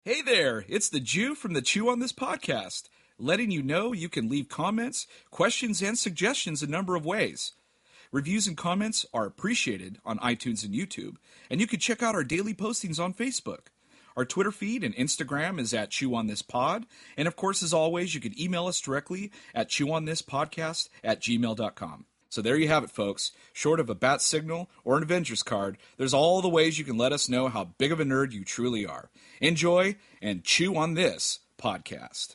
Hey there, it's the Jew from the Chew on This podcast, letting you know you can leave comments, questions, and suggestions a number of ways. Reviews and comments are appreciated on iTunes and YouTube, and you can check out our daily postings on Facebook. Our Twitter feed and Instagram is at Chew on This Pod, and of course, as always, you can email us directly at chewonthispodcast@gmail.com. So there you have it, folks. Short of a bat signal or an Avengers card, there's all the ways you can let us know how big of a nerd you truly are. Enjoy and chew on this podcast.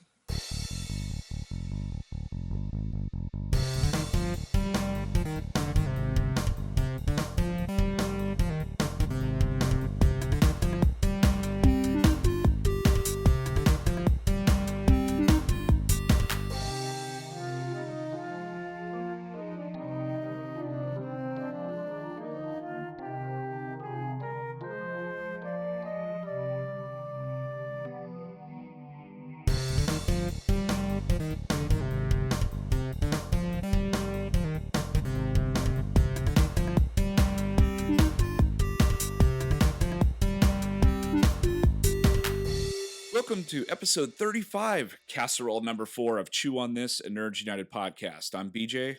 Welcome to episode 35, Casserole number 4 of Chew on This, a Nerds United podcast. I'm BJ.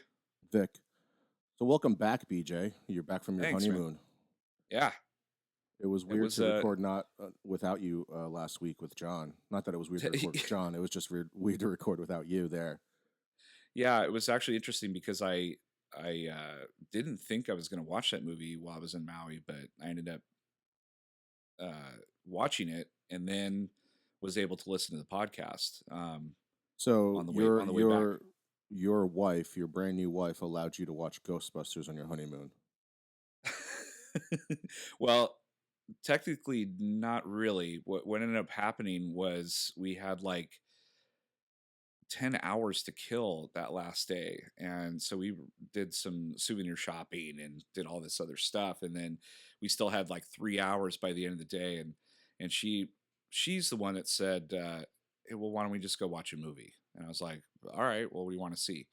Vic. So welcome back, BJ. You're back from your Thanks, honeymoon. man. Yeah. It was weird to record not without you last week with John. Not that it was weird to record with John. It was just weird to record without you there. Yeah, it was actually interesting because I didn't think I was going to watch that movie while I was in Maui, but I ended up watching it and then was able to listen to the podcast. So on the way back. Your wife, your brand new wife, allowed you to watch Ghostbusters on your honeymoon. Well, technically, not really. What ended up happening was we had like 10 hours to kill that last day. And so we did some souvenir shopping and did all this other stuff. And then we still had like 3 hours by the end of the day. And she's the one that said, hey, well, why don't we just go watch a movie? And I was like, all right, well, what do you want to see?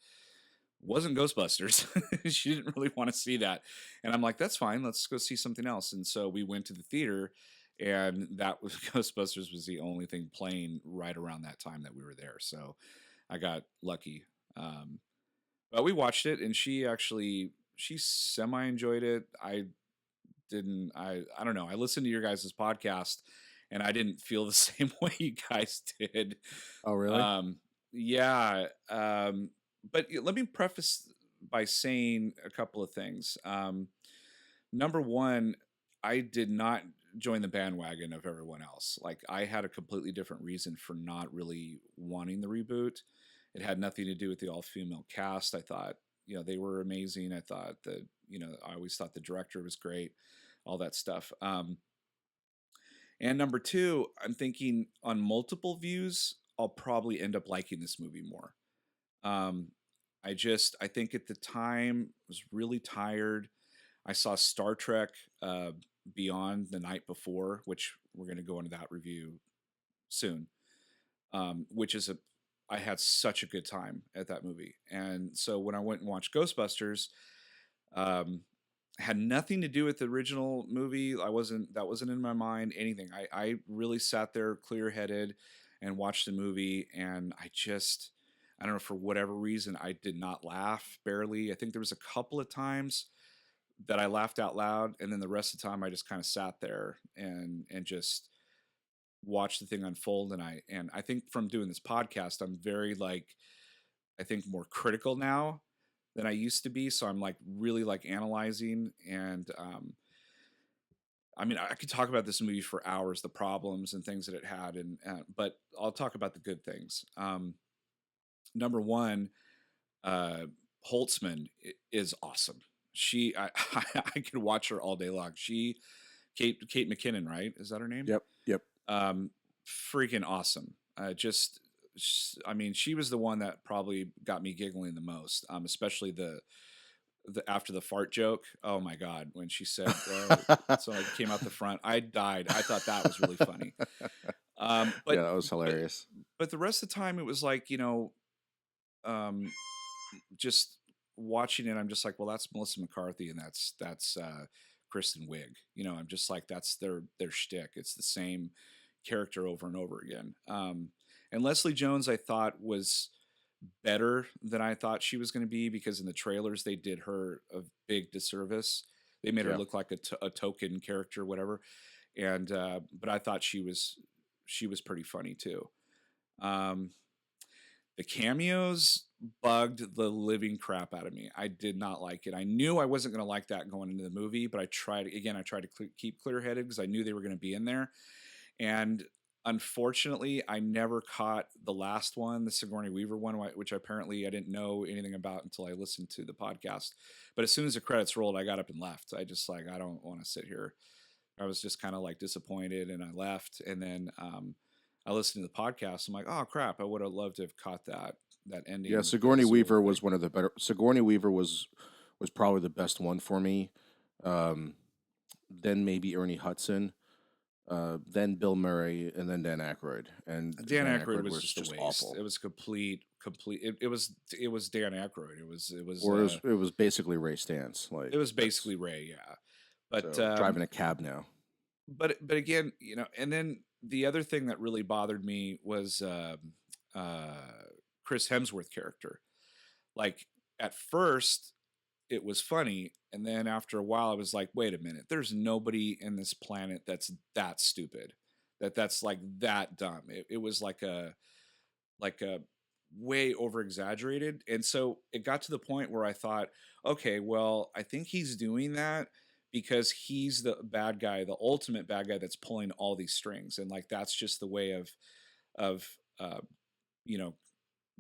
Wasn't Ghostbusters. She didn't really want to see that. And I'm like, that's fine. Let's go see something else. And so we went to the theater, and that was Ghostbusters was the only thing playing right around that time that we were there. So I got lucky. But we watched it, and she semi enjoyed it. I didn't. I don't know. I listened to your guys' podcast, and I didn't feel the same way you guys did. Oh, really? Yeah. But let me preface by saying a couple of things. Number one, I did not join the bandwagon of everyone else. Like, I had a completely different reason for not really wanting the reboot. It had nothing to do with the all-female cast. I thought, they were amazing. I thought that, I always thought the director was great, all that stuff. And number two, I'm thinking on multiple views, I'll probably end up liking this movie more. I think at the time I was really tired. I saw Star Trek Beyond the night before, which we're going to go into that review soon. I had such a good time at that movie. And so when I went and watched Ghostbusters, had nothing to do with the original movie. That wasn't in my mind, anything. I really sat there clear headed and watched the movie, and I don't know, for whatever reason, I did not laugh, barely. I think there was a couple of times that I laughed out loud, and then the rest of the time I just kind of sat there and just watched the thing unfold. And I think from doing this podcast, I'm very I think more critical now than I used to be. So I'm really analyzing, and I mean, I could talk about this movie for hours, the problems and things that it had, but I'll talk about the good things. Number one, Holtzman is awesome. I could watch her all day long. Kate McKinnon, right? Is that her name? Yep. Freaking awesome. I mean, she was the one that probably got me giggling the most. Especially the after the fart joke. Oh my God. When she said, so I came out the front, I died. I thought that was really funny. But yeah, that was hilarious. But the rest of the time it was just watching it, I'm just like, well, that's Melissa McCarthy, and that's Kristen Wiig. I'm just like, that's their shtick. It's the same character over and over again. And Leslie Jones, I thought, was better than I thought she was going to be, because in the trailers they did her a big disservice. They made her Yeah. look like a token character, whatever. And but I thought she was pretty funny too. Um, the cameos bugged the living crap out of me. I did not like it. I knew I wasn't going to like that going into the movie, but I tried again. I tried to keep clear headed because I knew they were going to be in there. And unfortunately, I never caught the last one, the Sigourney Weaver one, which apparently I didn't know anything about until I listened to the podcast. But as soon as the credits rolled, I got up and left. I just like, I don't want to sit here. I was just kind of like disappointed, and I left. And then I listened to the podcast. I'm like, oh crap, I would have loved to have caught that ending. Yeah, with Sigourney Zool Weaver was thing. one of the better. Sigourney Weaver was probably the best one for me. Um, then maybe Ernie Hudson, then Bill Murray, and then Dan Aykroyd. And Dan Dan Aykroyd Aykroyd was was just a just waste. awful. It was complete. It was Dan Aykroyd. Or it was basically Ray Stantz. Like it was basically Ray, yeah. But so driving a cab now. but again, you know, and then the other thing that really bothered me was Chris Hemsworth character. Like at first it was funny, and then after a while I was like, wait a minute, there's nobody in this planet that's that stupid, that's like that dumb. It was like a way over exaggerated, and so it got to the point where I thought, okay, well, I think he's doing that because he's the bad guy, the ultimate bad guy that's pulling all these strings, and like that's just the way of uh, you know,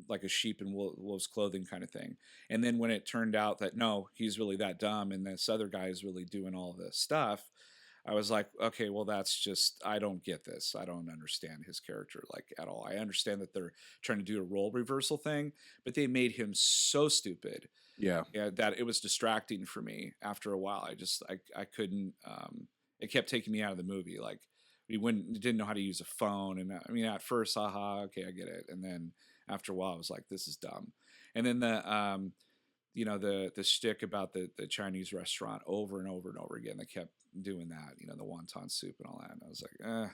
like a sheep in wolf's clothing kind of thing. And then when it turned out that no, he's really that dumb, and this other guy is really doing all this stuff, I was like, okay, well, that's just, I don't get this. I don't understand his character like at all. I understand that they're trying to do a role reversal thing, but they made him so stupid, Yeah. that it was distracting for me after a while. I couldn't, it kept taking me out of the movie. Like he didn't know how to use a phone. And I mean, at first, haha, okay, I get it. And then after a while, I was like, this is dumb. And then you know, the shtick about the Chinese restaurant over and over and over again. They kept doing that, you know, the wonton soup and all that. And I was like,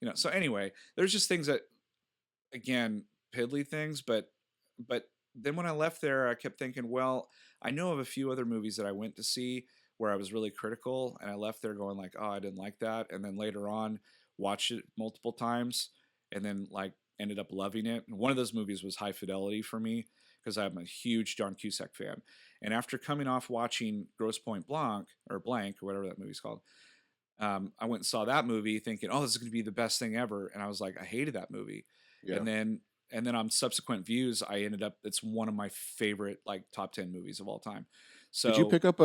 you know. So anyway, there's just things that, again, piddly things, but then when I left there, I kept thinking, well, I know of a few other movies that I went to see where I was really critical, and I left there going like, oh, I didn't like that, and then later on watched it multiple times, and then like ended up loving it. And one of those movies was High Fidelity for me because I'm a huge John Cusack fan. And after coming off watching Grosse Pointe Blanc or Blank or whatever that movie's called, I went and saw that movie thinking, oh, this is going to be the best thing ever. And I was like, I hated that movie. Yeah. And then on subsequent views, I ended up, it's one of my favorite like top 10 movies of all time. Did you So pick up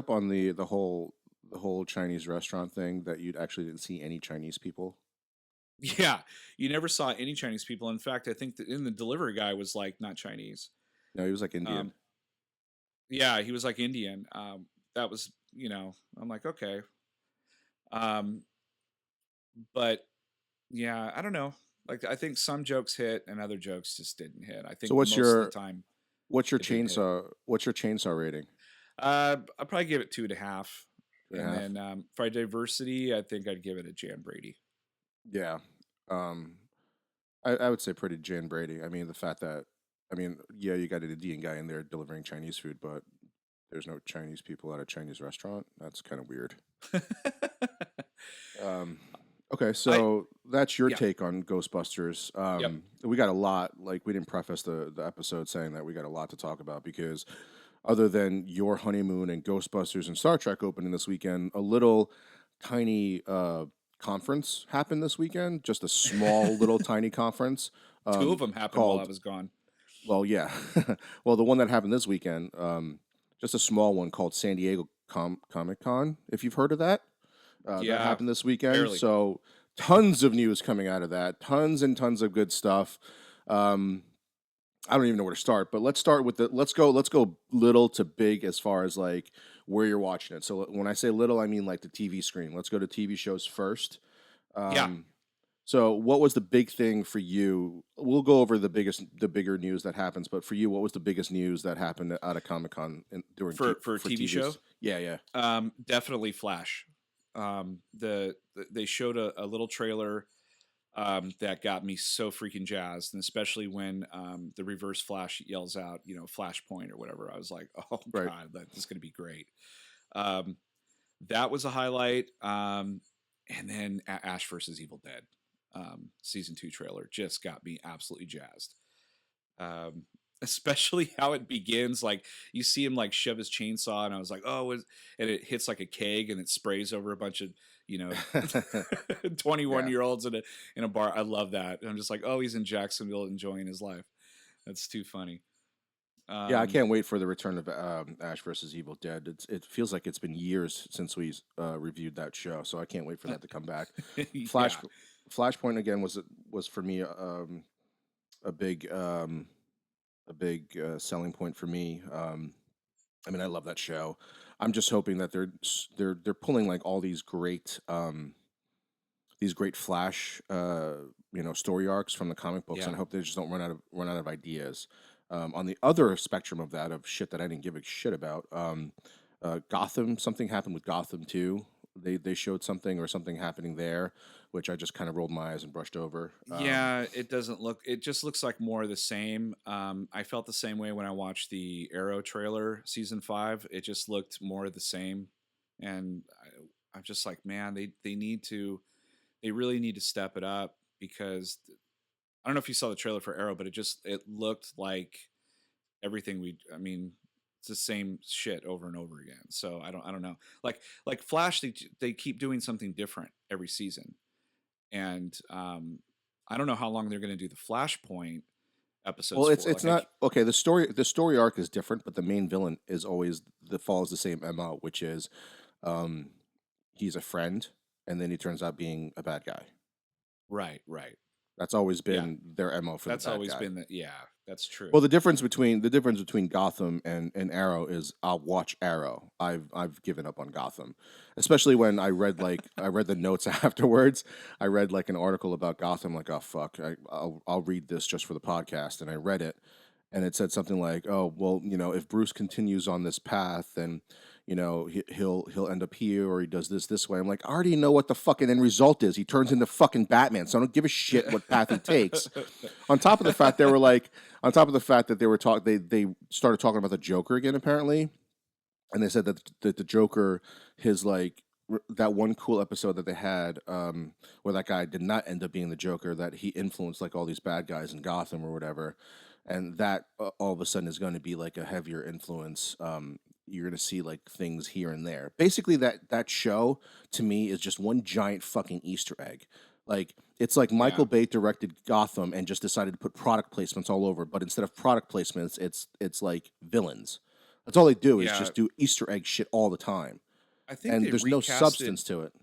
on the whole Chinese restaurant thing that you actually didn't see any Chinese people? yeah, you never saw any Chinese people. In fact, I think that in the delivery guy was like not Chinese. No, he was like Indian. Um, yeah, he was like Indian. That was, you know, I'm like, okay. Um, but yeah, I don't know. Like, I think some jokes hit and other jokes just didn't hit. I So think most of the time it didn't hit. what's your chainsaw rating? I'd probably give it 2.5. Two and a And half. then for diversity, I think I'd give it a Jan Brady. Yeah. Um, I would say pretty Jan Brady. I mean, the fact that, I mean, yeah, you got an Indian guy in there delivering Chinese food, but there's no Chinese people at a Chinese restaurant. That's kind of weird. Um, okay, I so that's your Yeah. take on Ghostbusters. Yep. We got a lot. Like, we didn't preface the episode saying that we got a lot to talk about because other than your honeymoon and Ghostbusters and Star Trek opening this weekend, a little tiny conference happened this weekend. Just a small, little tiny conference Two of them happened while I called. was gone. Well, yeah. Well, the one that happened this weekend, just a small one called San Diego Comic Con. If you've heard of that, that Yeah, happened this weekend. barely. So tons of news coming out of that. Tons and tons of good stuff. Um, I don't even know where to start, but let's start with let's go little to big as far as like where you're watching it. So when I say little, I mean like the TV screen. Let's go to TV shows first. Yeah. Um, so what was the big thing for you? We'll go over the bigger news that happens, but for you, what was the biggest news that happened out of Comic Con during For a for TV show, TVs? Yeah, yeah, definitely Flash. They showed a little trailer that got me so freaking jazzed, and especially when the Reverse Flash yells out, Flashpoint or whatever. I was like, oh Right. god, this is going to be great. Um, that was a highlight. And then Ash versus Evil Dead, season 2 trailer just got me absolutely jazzed. Um, especially how it begins. Like you see him like shove his chainsaw, and I was like, oh, and it hits like a keg and it sprays over a bunch of you know 21 Yeah. year olds in a bar. I love that. And I'm just like, oh, he's in Jacksonville enjoying his life. That's too funny. Yeah, I Um, can't wait for the return of Ash versus Evil Dead. It feels like it's been years since we reviewed that show, so I can't wait for that to come back. Flash yeah, Flashpoint again was for me a big selling point for me. I mean, I love that show. I'm just hoping that they're pulling like all these great Flash story arcs from the comic books, and yeah, I hope they just don't run out of ideas. On the other spectrum of that, of shit that I didn't give a shit about, Gotham, something happened with Gotham too. They showed something or something happening there, which I just kind of rolled my eyes and brushed over. yeah. It doesn't look. It just looks like more of the same. I felt the same way when I watched the Arrow trailer, season 5. It just looked more of the same, and I'm just like, man, they need to. They really need to step it up because I don't know if you saw the trailer for Arrow, but it looked like everything I mean, it's the same shit over and over again. So I don't know. Like Flash, they keep doing something different every season, and I don't know how long they're going to do the Flashpoint Well, episodes for. it's Like I not okay. The story arc is different, but the main villain is always the follows the same MO, which is um, he's a friend, and then he turns out being a bad guy. right, right, That's always yeah, been their MO for the that's bad always guy. been the yeah, that's Well, true. the difference between Gotham and Arrow is I'll watch Arrow. I've given up on Gotham, especially when I read the notes afterwards. I read like an article about Gotham. Like, oh fuck, I'll read this just for the podcast, and I read it, and it said something like, oh well, if Bruce continues on this path, then he'll end up here, or he does this way. I'm like, I already know what the fucking end result is. He turns into fucking Batman, so I don't give a shit what path he takes. On top of the fact they were like, on top of the fact that they started talking about the Joker again apparently, and they said that the Joker, his like that one cool episode that they had, where that guy did not end up being the Joker, that he influenced like all these bad guys in Gotham or whatever, and that all of a sudden is going to be like a heavier influence. You're going to see like things here and there. Basically, that show to me is just one giant fucking Easter egg. Like it's like Yeah, Michael Bay directed Gotham and just decided to put product placements all over, but instead of product placements, it's like villains. That's all they do is yeah. just do Easter egg shit all the time, I think and they there's no recasted. substance to it.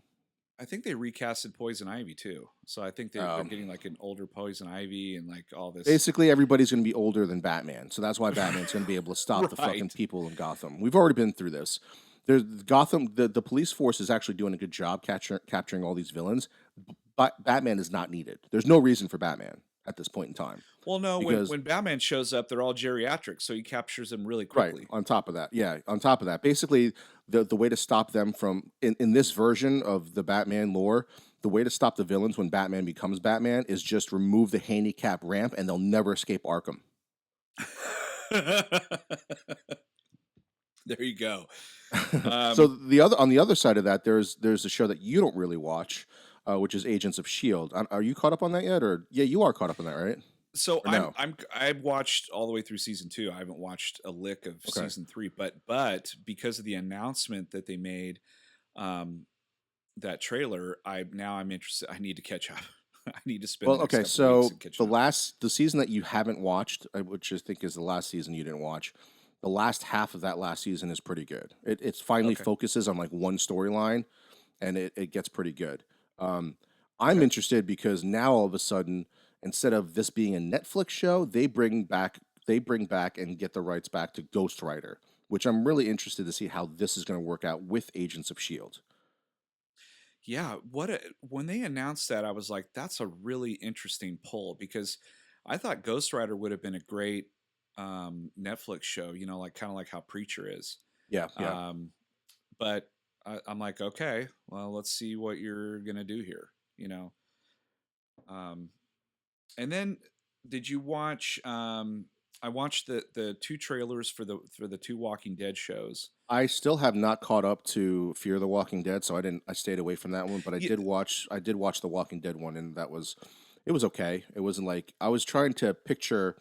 I think they recasted Poison Ivy too. So I think they're Um, getting like an older Poison Ivy and like all this. Basically, everybody's going to be older than Batman, so that's why Batman's going to be able to stop the fucking Right. people in Gotham. We've already been through this. There's Gotham. The police force is actually doing a good job capturing all these villains, but Batman is not needed. There's no reason for Batman at this point in time Well, no, because when Batman shows up, they're all geriatric, so he captures them really right. quickly. On top of that, yeah. On top of that, basically, the way to stop them from in this version of the Batman lore, the way to stop the villains when Batman becomes Batman is just remove the handicap ramp, and they'll never escape Arkham. There you go. So Um, on the other side of that, there's a show that you don't really watch, which is Agents of Shield. Are you caught up on that yet? Or yeah, you are caught up on that, right? so Or no? I've watched all the way through season 2. I haven't watched a lick of Okay. season 3, but because of the announcement that they made, um, that trailer, I'm interested. I need to catch up. I need to spend the Well, next okay. couple weeks and So catching up. the season that you haven't watched, which I think is the last season you didn't watch, the last half of that last season is pretty good. It finally Okay. focuses on like one storyline, and it gets pretty good. Um, I'm Okay. interested because now all of a sudden, instead of this being a Netflix show, they bring back and get the rights back to Ghost Rider, which I'm really interested to see how this is going to work out with Agents of Shield. Yeah, when they announced that, I was like, "That's a really interesting pull," because I thought Ghost Rider would have been a great Netflix show. Like kind of like how Preacher is. Yeah, yeah. Um, but I'm like, okay, well, let's see what you're gonna do here. You know, Um, and then did you watch? I watched the two trailers for the two Walking Dead shows. I still have not caught up to Fear the Walking Dead, so I stayed away from that one, but Yeah, I did watch the Walking Dead one, and it was okay. It wasn't like I was trying to picture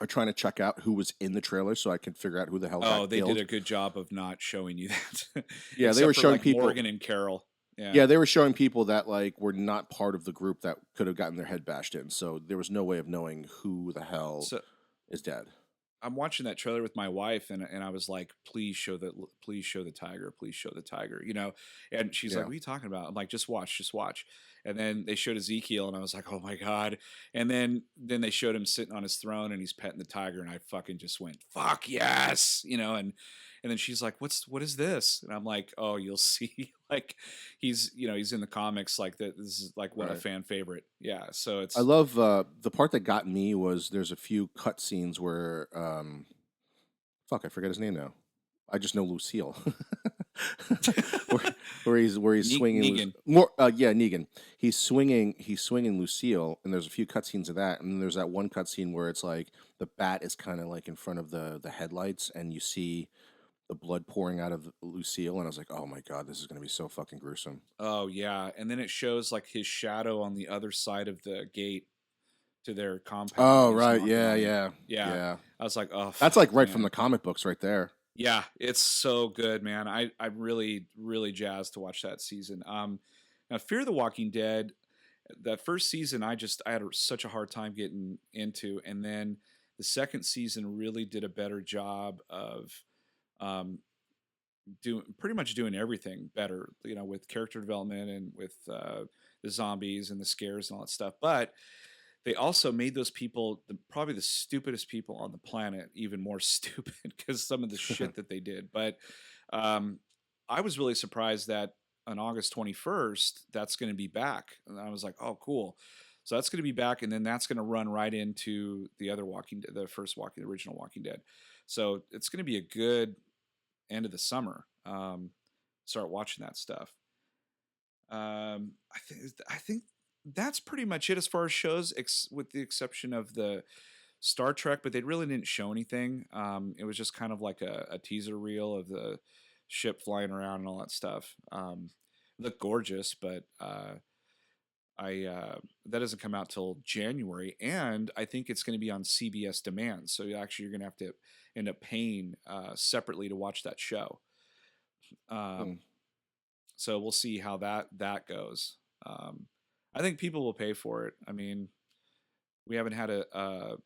or trying to check out who was in the trailer so I could figure out who the hell got oh, they did killed. a good job of not showing you that, Yeah, they were except for showing like people. Morgan and Carol. Yeah. Yeah, they were showing people that like were not part of the group that could have gotten their head bashed in. So there was no way of knowing who the hell So is dead. I'm watching that trailer with my wife, and I was like, please show the tiger, please show the tiger, you know. And she's like, Yeah. what are you talking about? I'm like, just watch, just watch. And then they showed Ezekiel, and I was like, oh my god. And then they showed him sitting on his throne, and he's petting the tiger, and I fucking just went, fuck yes, you know. And then she's like, what is this? And I'm like, oh, you'll see. Like he's in the comics, like that. This is like what a Right. fan favorite. Yeah. So I it's love the part that got me was there's a few cut scenes where fuck, I forget his name now. I just know Lucille. where, where he's swinging Negan. more yeah, Negan. He's swinging Lucille, and there's a few cutscenes of that, and then there's that one cutscene where it's like the bat is kind of like in front of the headlights, and you see the blood pouring out of Lucille, and I was like, oh my god, this is gonna be so fucking gruesome. Oh yeah, and then it shows like his shadow on the other side of the gate to their compound when Oh he's right, knocking yeah, on it. yeah, Yeah, yeah. I was like, oh That's fuck, like right from man. the comic books, right there. Yeah, it's so good, man. I'm really jazzed to watch that season. Now Fear the Walking Dead, that first season I had such a hard time getting into, and then the second season really did a better job of um doing pretty much doing everything better, you know, with character development and with the zombies and the scares and all that stuff. But they also made those people probably the stupidest people on the planet even more stupid because some of the shit that they did. But um, I was really surprised that on August 21st, that's going to be back. And I was like, oh, cool. So that's going to be back. And then that's going to run right into the other the first Walking, the original Walking Dead. So it's going to be a good end of the summer. Start watching that stuff. I think that's pretty much it as far as shows, with the exception of the Star Trek. But they really didn't show anything. It was just kind of like a teaser reel of the ship flying around and all that stuff. It looked gorgeous, but I that doesn't come out till January, and I think it's going to be on CBS Demand. So you're going to have to end up paying separately to watch that show. Hmm. Um, so we'll see how that goes. Um, I think people will pay for it. I mean, we haven't had a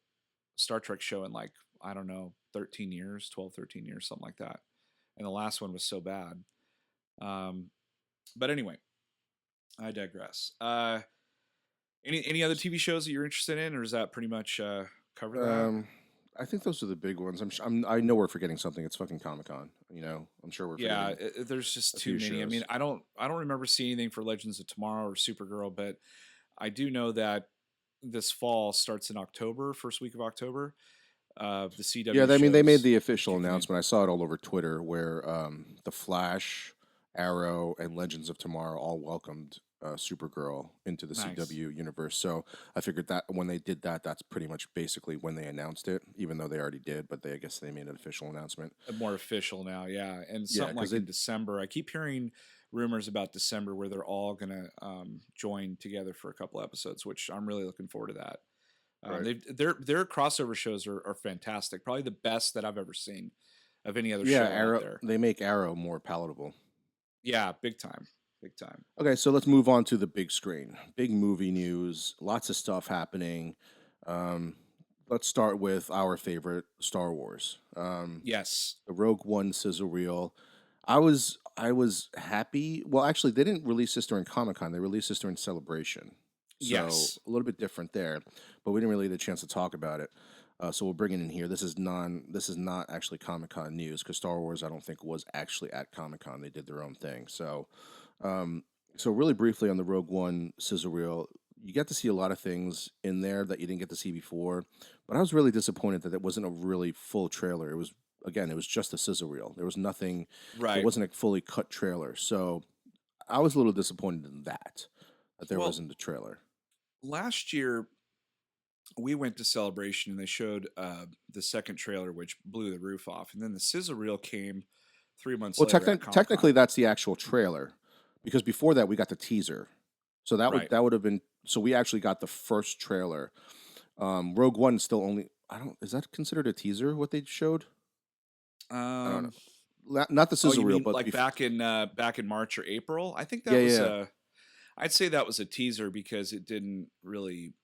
Star Trek show in like, I don't know, 13 years, 12, 13 years, something like that. And the last one was so bad. Um, but anyway, I digress. Any other TV shows that you're interested in, or does that pretty much cover that? Um, I think those are the big ones. I know we're forgetting something. It's fucking Comic Con. You know, I'm sure we're Yeah, forgetting there's just a too few many. I mean, shows. I don't remember seeing anything for Legends of Tomorrow or Supergirl, but I do know that this fall starts in October, first week of October. The Yeah, CW I mean, they made shows the official kicking in. announcement. I saw it all over Twitter where the Flash, Arrow, and Legends of Tomorrow all welcomed Supergirl into the Nice, CW universe. So I figured that when they did that, that's pretty much basically when they announced it, even though they already did. But I guess they made an official announcement. more official now, yeah. And Yeah, something because like in it. December, I keep hearing rumors about December where they're all gonna join together for a couple episodes, which I'm really looking forward to that. Right. Their crossover shows are fantastic, probably the best that I've ever seen of any other Yeah, show out Arrow. there. They make Arrow more palatable. Yeah, big time, big time. Okay, so let's move on to the big screen. Big movie news, lots of stuff happening. Um, let's start with our favorite Star Wars. Yes, The Rogue One sizzle reel. I was happy. Well, actually, they didn't release this during Comic Con. They released this during Celebration, so yes. a little bit different there. But we didn't really get a chance to talk about it. So we'll bring it in here. This is non. This is not actually Comic Con news because Star Wars, I don't think, was actually at Comic Con. They did their own thing. Um, so really briefly on the Rogue One sizzle reel, you get to see a lot of things in there that you didn't get to see before. But I was really disappointed that it wasn't a really full trailer. It was again, it was just a sizzle reel. There was nothing. It Right. wasn't a fully cut trailer. So I was a little disappointed in that there Well, wasn't a trailer. last year we went to Celebration and they showed the second trailer, which blew the roof off, and then the sizzle reel came 3 months Well, later at Comic technically, Con. that's the actual trailer, because before that we got the teaser. So Right. that would have been, so we actually got the first trailer. Rogue One still only, I don't, is that considered a teaser? What they showed? I don't know. Um. Not the Oh, sizzle you reel, mean but like back in March or April? I think yeah, that was yeah. a. I'd say that was a teaser because it didn't really.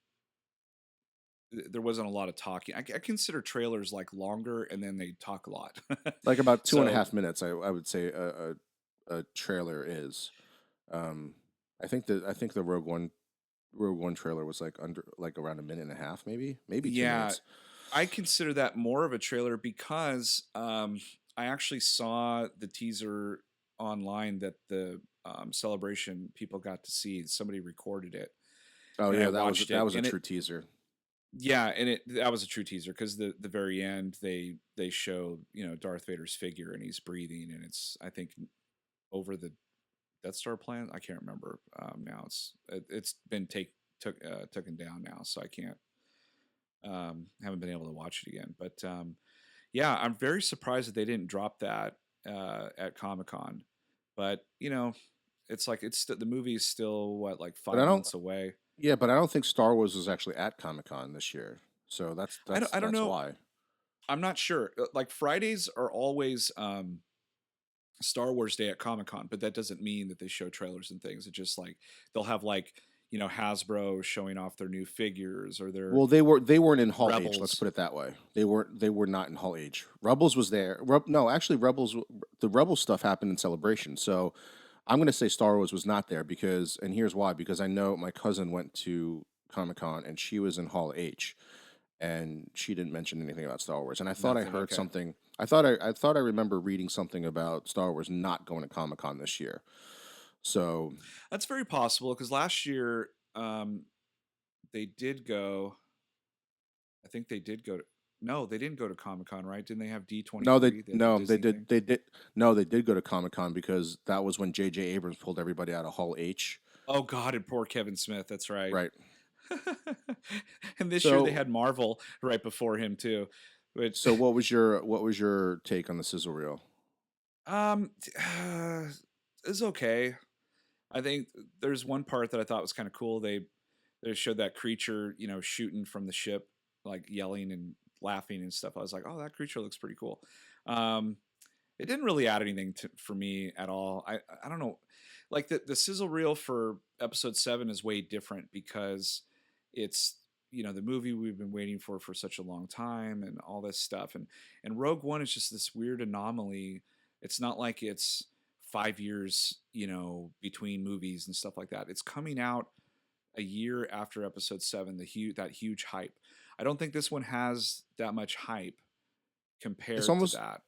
There wasn't a lot of talking. I consider trailers like longer, and then they talk a lot. Like about two and a So half minutes, I would say a trailer is. Um, I think the Rogue One trailer was like under, like around a minute and a half, maybe two yeah, minutes. I consider that more of a trailer because I actually saw the teaser online that the celebration people got to see. Somebody recorded it, Oh and I yeah, watched that it, was a and it true teaser. yeah, and it that was a true teaser because the very end they show Darth Vader's figure and he's breathing and it's I think over the Death Star planet. I can't remember now. It's been taken down now, so I can't haven't been able to watch it again. But yeah, I'm very surprised that they didn't drop that at Comic Con. But it's like the movie is still what like But I five don't. months away. Yeah, but I don't think Star Wars was actually at Comic Con this year. So I don't that's know. why. I'm not sure. Like Fridays are always Star Wars Day at Comic Con, but that doesn't mean that they show trailers and things. It's just like they'll have like Hasbro showing off their new figures or their Well, they weren't in Hall H. Let's Rebels. put it that way. They were not in Hall H. Rebels was there. No, actually, the Rebel stuff happened in Celebration. So I'm going to say Star Wars was not there because, and here's why: because I know my cousin went to Comic Con and she was in Hall H, and she didn't mention anything about Star Wars. And I thought I Nothing. heard Okay, something. I thought I remember reading something about Star Wars not going to Comic Con this year. So that's very possible because last year they did go. I think they did go to. No, they didn't go to Comic Con, right? Didn't they have D23, the Disney thing? they did no, they did go to Comic Con because that was when J.J. Abrams pulled everybody out of Hall H. Oh God, and poor Kevin Smith. That's right. Right. And this year they So had Marvel right before him too. But what was your take on the sizzle reel? um, it's okay. I think there's one part that I thought was kind of cool. They showed that creature, shooting from the ship, like yelling and laughing and stuff. I was like, oh, that creature looks pretty cool. Um, it didn't really add anything for me at all. I don't know, like the sizzle reel for episode 7 is way different because it's the movie we've been waiting for such a long time and all this stuff and Rogue One is just this weird anomaly. It's not like it's 5 years between movies and stuff like that. It's coming out a year after episode 7, that huge hype. I don't think this one has that much hype It's compared to almost that.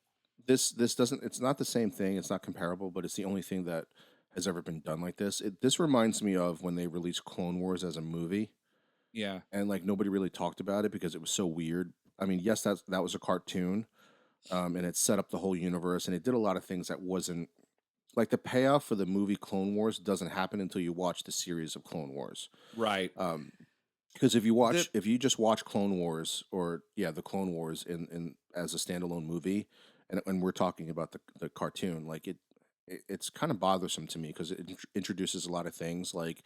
this doesn't, it's not the same thing, it's not comparable, but it's the only thing that has ever been done like this. This reminds me of when they released Clone Wars as a movie, Yeah. and like nobody really talked about it because it was so weird. I mean, yes, that was a cartoon, and it set up the whole universe, and it did a lot of things that wasn't like the payoff for the movie Clone Wars doesn't happen until you watch the series of Clone Wars. Right. Because The if you just watch Clone Wars, or yeah, the Clone Wars in as a standalone movie, and we're talking about the cartoon, like it's kind of bothersome to me because it introduces a lot of things like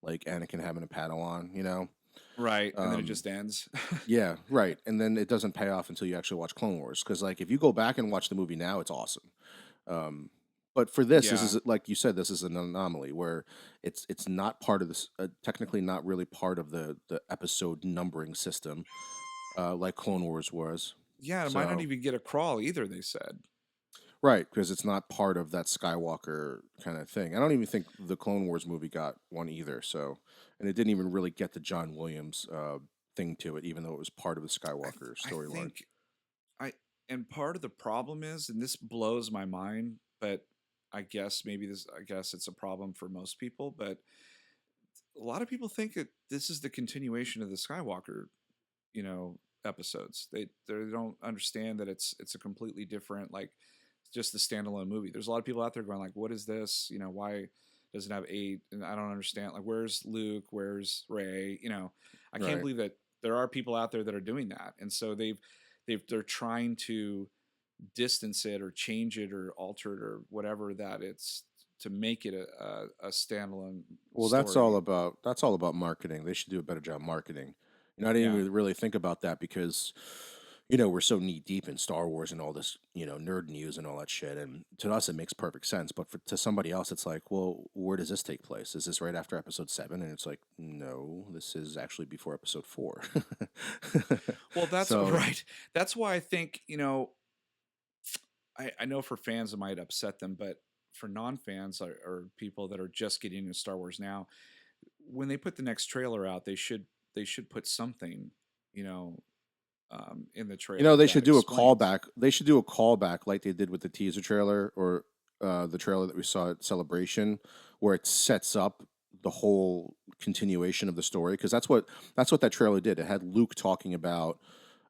Anakin having a Padawan, you know. right, and then it Um, just ends. yeah, right, and then it doesn't pay off until you actually watch Clone Wars. Because like if you go back and watch the movie now, it's awesome. Um, but for this Yeah. is like you said, this is an anomaly where it's not part of this, technically not really part of the episode numbering system, like Clone Wars was. Yeah, it might not So even get a crawl either, they said. right, because it's not part of that Skywalker kind of thing. I don't even think the Clone Wars movie got one either. So, and it didn't even really get the John Williams thing to it, even though it was part of the Skywalker I storyline. think I and part of the problem is, and this blows my mind, but I guess it's a problem for most people, but a lot of people think that this is the continuation of the Skywalker, episodes. They don't understand that it's a completely different, like just the standalone movie. There's a lot of people out there going like, what is this? Why doesn't have 8, and I don't understand. Like, where's Luke? Where's Ray? I can't Right. believe that there are people out there that are doing that, and so they're trying to distance it or change it or alter it or whatever that it's to make it a standalone Well, story. that's all about marketing. They should do a better job marketing. I didn't Yeah, even really think about that because we're so knee deep in Star Wars and all this, nerd news and all that shit. And to us, it makes perfect sense. But to somebody else, it's like, well, where does this take place? Is this right after episode 7? And it's like, no, this is actually before episode 4. well, that's So, right. That's why I think I know for fans it might upset them, but for non-fans or people that are just getting into Star Wars now, when they put the next trailer out, they should put something, you know, in the trailer they that should do a explains. callback. They should do a callback like they did with the teaser trailer or the trailer that we saw at Celebration, where it sets up the whole continuation of the story. Because that's what that trailer did. It had Luke talking about,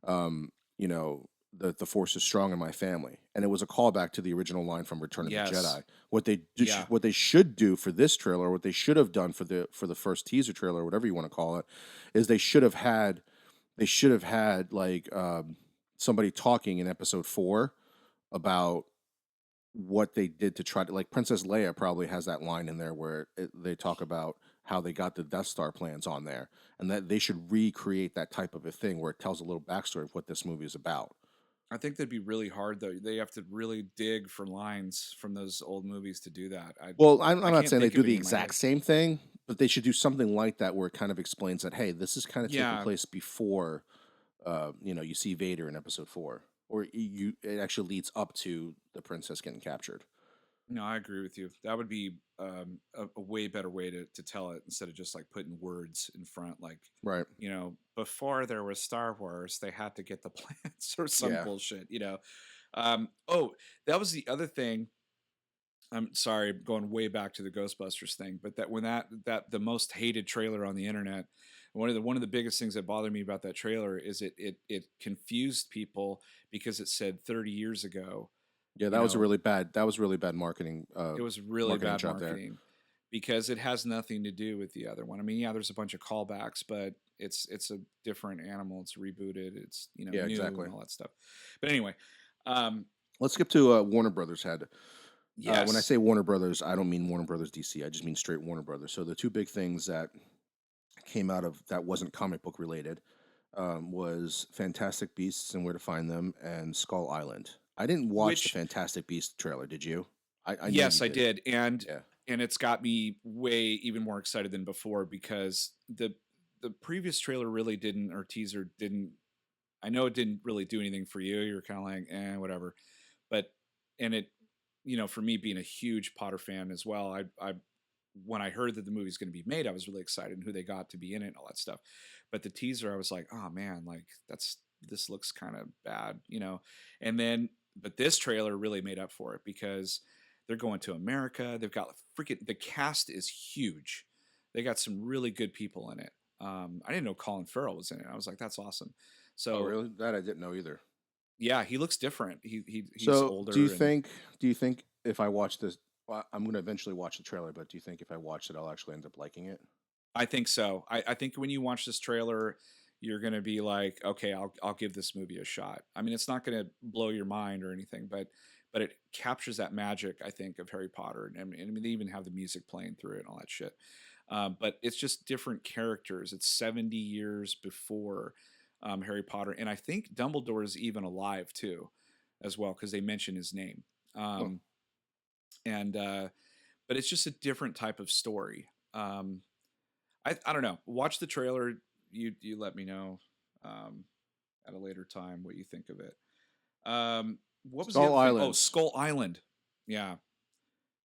um, you know, the Force is strong in my family, and it was a callback to the original line from Return of the Yes. Jedi. Yeah. What they should do for this trailer, what they should have done for the first teaser trailer, or whatever you want to call it, is they should have had like somebody talking in episode 4 about what they did to try to, like, Princess Leia probably has that line in there where they talk about how they got the Death Star plans on there, and that they should recreate that type of a thing where it tells a little backstory of what this movie is about. I think that'd be really hard though. They have to really dig for lines from those old movies to do that. I Well, I'm I not can't saying they think do of the any in my exact head. same thing, but they should do something like that where it kind of explains that, hey, this is kind of taking Yeah. place before you see Vader in episode 4, or it actually leads up to the princess getting captured. No, I agree with you. That would be a way better way to tell it instead of just like putting words in front. Like, Right. before there was Star Wars, they had to get the plans or some Yeah. bullshit. Oh, that was the other thing. I'm sorry, going way back to the Ghostbusters thing, but that when that the most hated trailer on the internet, one of the biggest things that bothered me about that trailer is it confused people because it said 30 years ago. Yeah, You know, that was really bad marketing it was really marketing bad job there. marketing because it has nothing to do with the other one. I mean, yeah, there's a bunch of callbacks, but it's a different animal. It's rebooted. It's Yeah, new exactly. and all that stuff. But anyway, um, Let's skip to Warner Brothers had. When I yes, say Warner Brothers, I don't mean Warner Brothers DC. I just mean straight Warner Brothers. So the two big things that came out of that wasn't comic book related was Fantastic Beasts and Where to Find Them and Skull Island. I didn't watch the which Fantastic Beasts trailer. Did you? I know you yes, I did. did, and Yeah. and it's got me way even more excited than before because the previous trailer really didn't or teaser didn't. I know it didn't really do anything for you. You're kind of like, whatever. But and it, for me being a huge Potter fan as well, I when I heard that the movie's going to be made, I was really excited and who they got to be in it and all that stuff. But the teaser, I was like, oh man, like this looks kind of bad. And then, but this trailer really made up for it because they're going to America. They've got freaking the cast is huge. They got some really good people in it. I didn't know Colin Farrell was in it. I was like, that's awesome. Oh, So really? That I didn't know either. yeah, he looks different. He's So, older and do you think if I watch this, well, I'm going to eventually watch the trailer, but do you think if I watch it, I'll actually end up liking it? I think so. I think when you watch this trailer, you're gonna be like, okay, I'll give this movie a shot. I mean, it's not gonna blow your mind or anything, but it captures that magic, I think, of Harry Potter, and I mean, they even have the music playing through it and all that shit. But it's just different characters. It's 70 years before Harry Potter, and I think Dumbledore is even alive too, as well, because they mention his name. Huh. Um, and But it's just a different type of story. I don't know. Watch the trailer. You let me know um, at a later time what you think of it. What was the Skull other thing? Oh, Island. Skull Island. Yeah.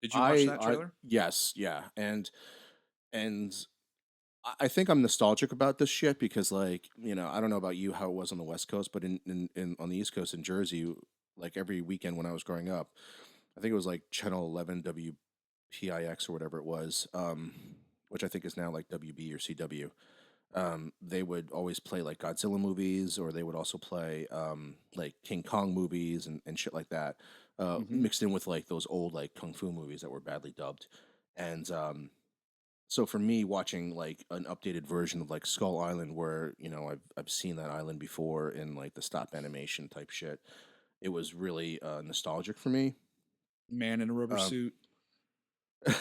Did you watch I that I trailer? yes, yeah. And I think I'm nostalgic about this shit because, like, I don't know about you how it was on the West Coast, but in on the East Coast in Jersey, like every weekend when I was growing up, I think it was like Channel 11 WPIX or whatever it was, which I think is now like WB or CW. They would always play like Godzilla movies, or they would also play like King Kong movies and shit like that, Hmm. mixed in with like those old like kung fu movies that were badly dubbed. And so for me, watching like an updated version of like Skull Island, where I've seen that island before in like the stop animation type shit, it was really nostalgic for me. Man in a rubber Um, suit.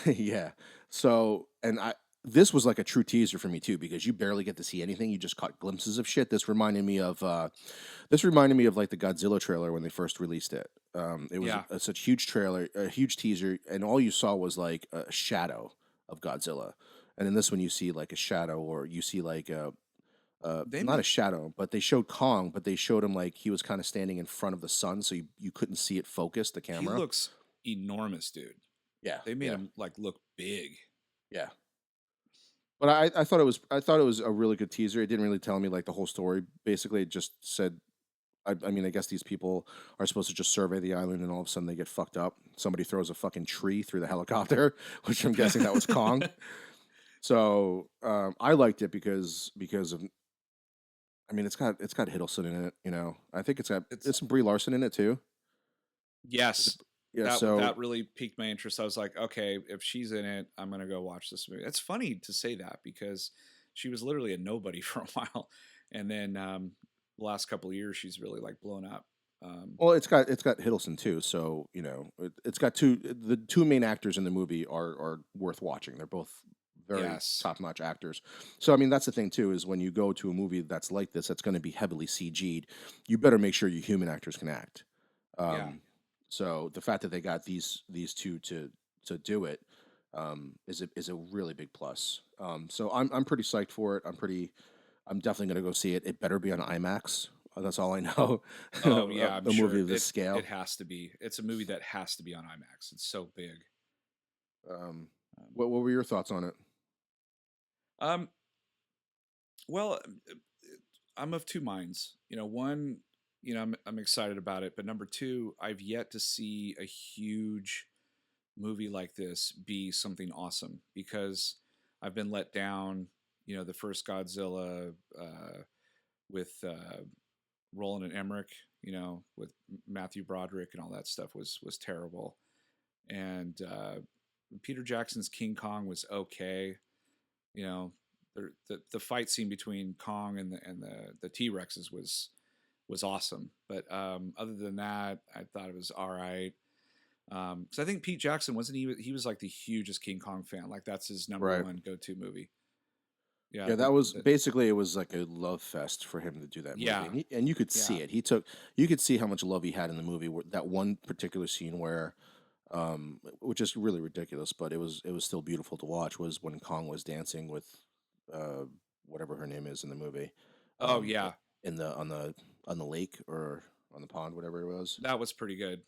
yeah. So, and this was like a true teaser for me too, because you barely get to see anything. You just caught glimpses of shit. This reminded me of like the Godzilla trailer when they first released it. It was Yeah. such a huge trailer, a huge teaser, and all you saw was like a shadow of Godzilla. And in this one, you see like a shadow, or you see like They not a made shadow, but they showed Kong, but they showed him like he was kind of standing in front of the sun, so you couldn't see it focus the he camera. looks enormous, dude. Yeah, They made yeah, him like look big. yeah. But I thought it was a really good teaser. It didn't really tell me like the whole story. Basically, it just said, I mean, I guess these people are supposed to just survey the island, and all of a sudden they get fucked up. Somebody throws a fucking tree through the helicopter, which I'm guessing that was Kong. So I liked it because of, I mean, it's got Hiddleston in it. I think It's it's some Brie Larson in it too. Is it? yes. Yeah. That So really piqued my interest. I was like, okay, if she's in it, I'm gonna go watch this movie. It's funny to say that because she was literally a nobody for a while, and then the last couple of years she's really like blown up. Um, well, it's got Hiddleston too. So it's got the two main actors in the movie are worth watching. They're both very yes, top notch actors. So I mean, that's the thing too, is when you go to a movie that's like this, that's going to be heavily CG'd, you better make sure your human actors can act. yeah. Um, so the fact that they got these two to do it is a really big plus. So I'm pretty psyched for it. I'm definitely gonna go see it. It better be on IMAX. That's all I know. Oh yeah, I'm A movie sure of this it scale. has to be. It's a movie that has to be on IMAX. It's so big. Um, Um, what were your thoughts on it? um well, I'm of two minds. One, I'm excited about it, but number two, I've yet to see a huge movie like this be something awesome because I've been let down. The first Godzilla with Roland and Emmerich, with Matthew Broderick and all that stuff was terrible. And Peter Jackson's King Kong was okay. You know, the fight scene between Kong and the T Rexes was awesome. But other than that, I thought it was all right. Because I think Pete Jackson wasn't he was like the hugest King Kong fan. Like that's his number Right. one go to movie. Yeah, Yeah, that was basically, it was like a love fest for him to do that movie, yeah, and you could see yeah. it. You could see how much love he had in the movie. That one particular scene where, which is really ridiculous, but it was still beautiful to watch. Was when Kong was dancing with, uh, whatever her name is in the movie, Oh um, yeah, in the on the lake or on the pond, whatever it was. that was pretty good.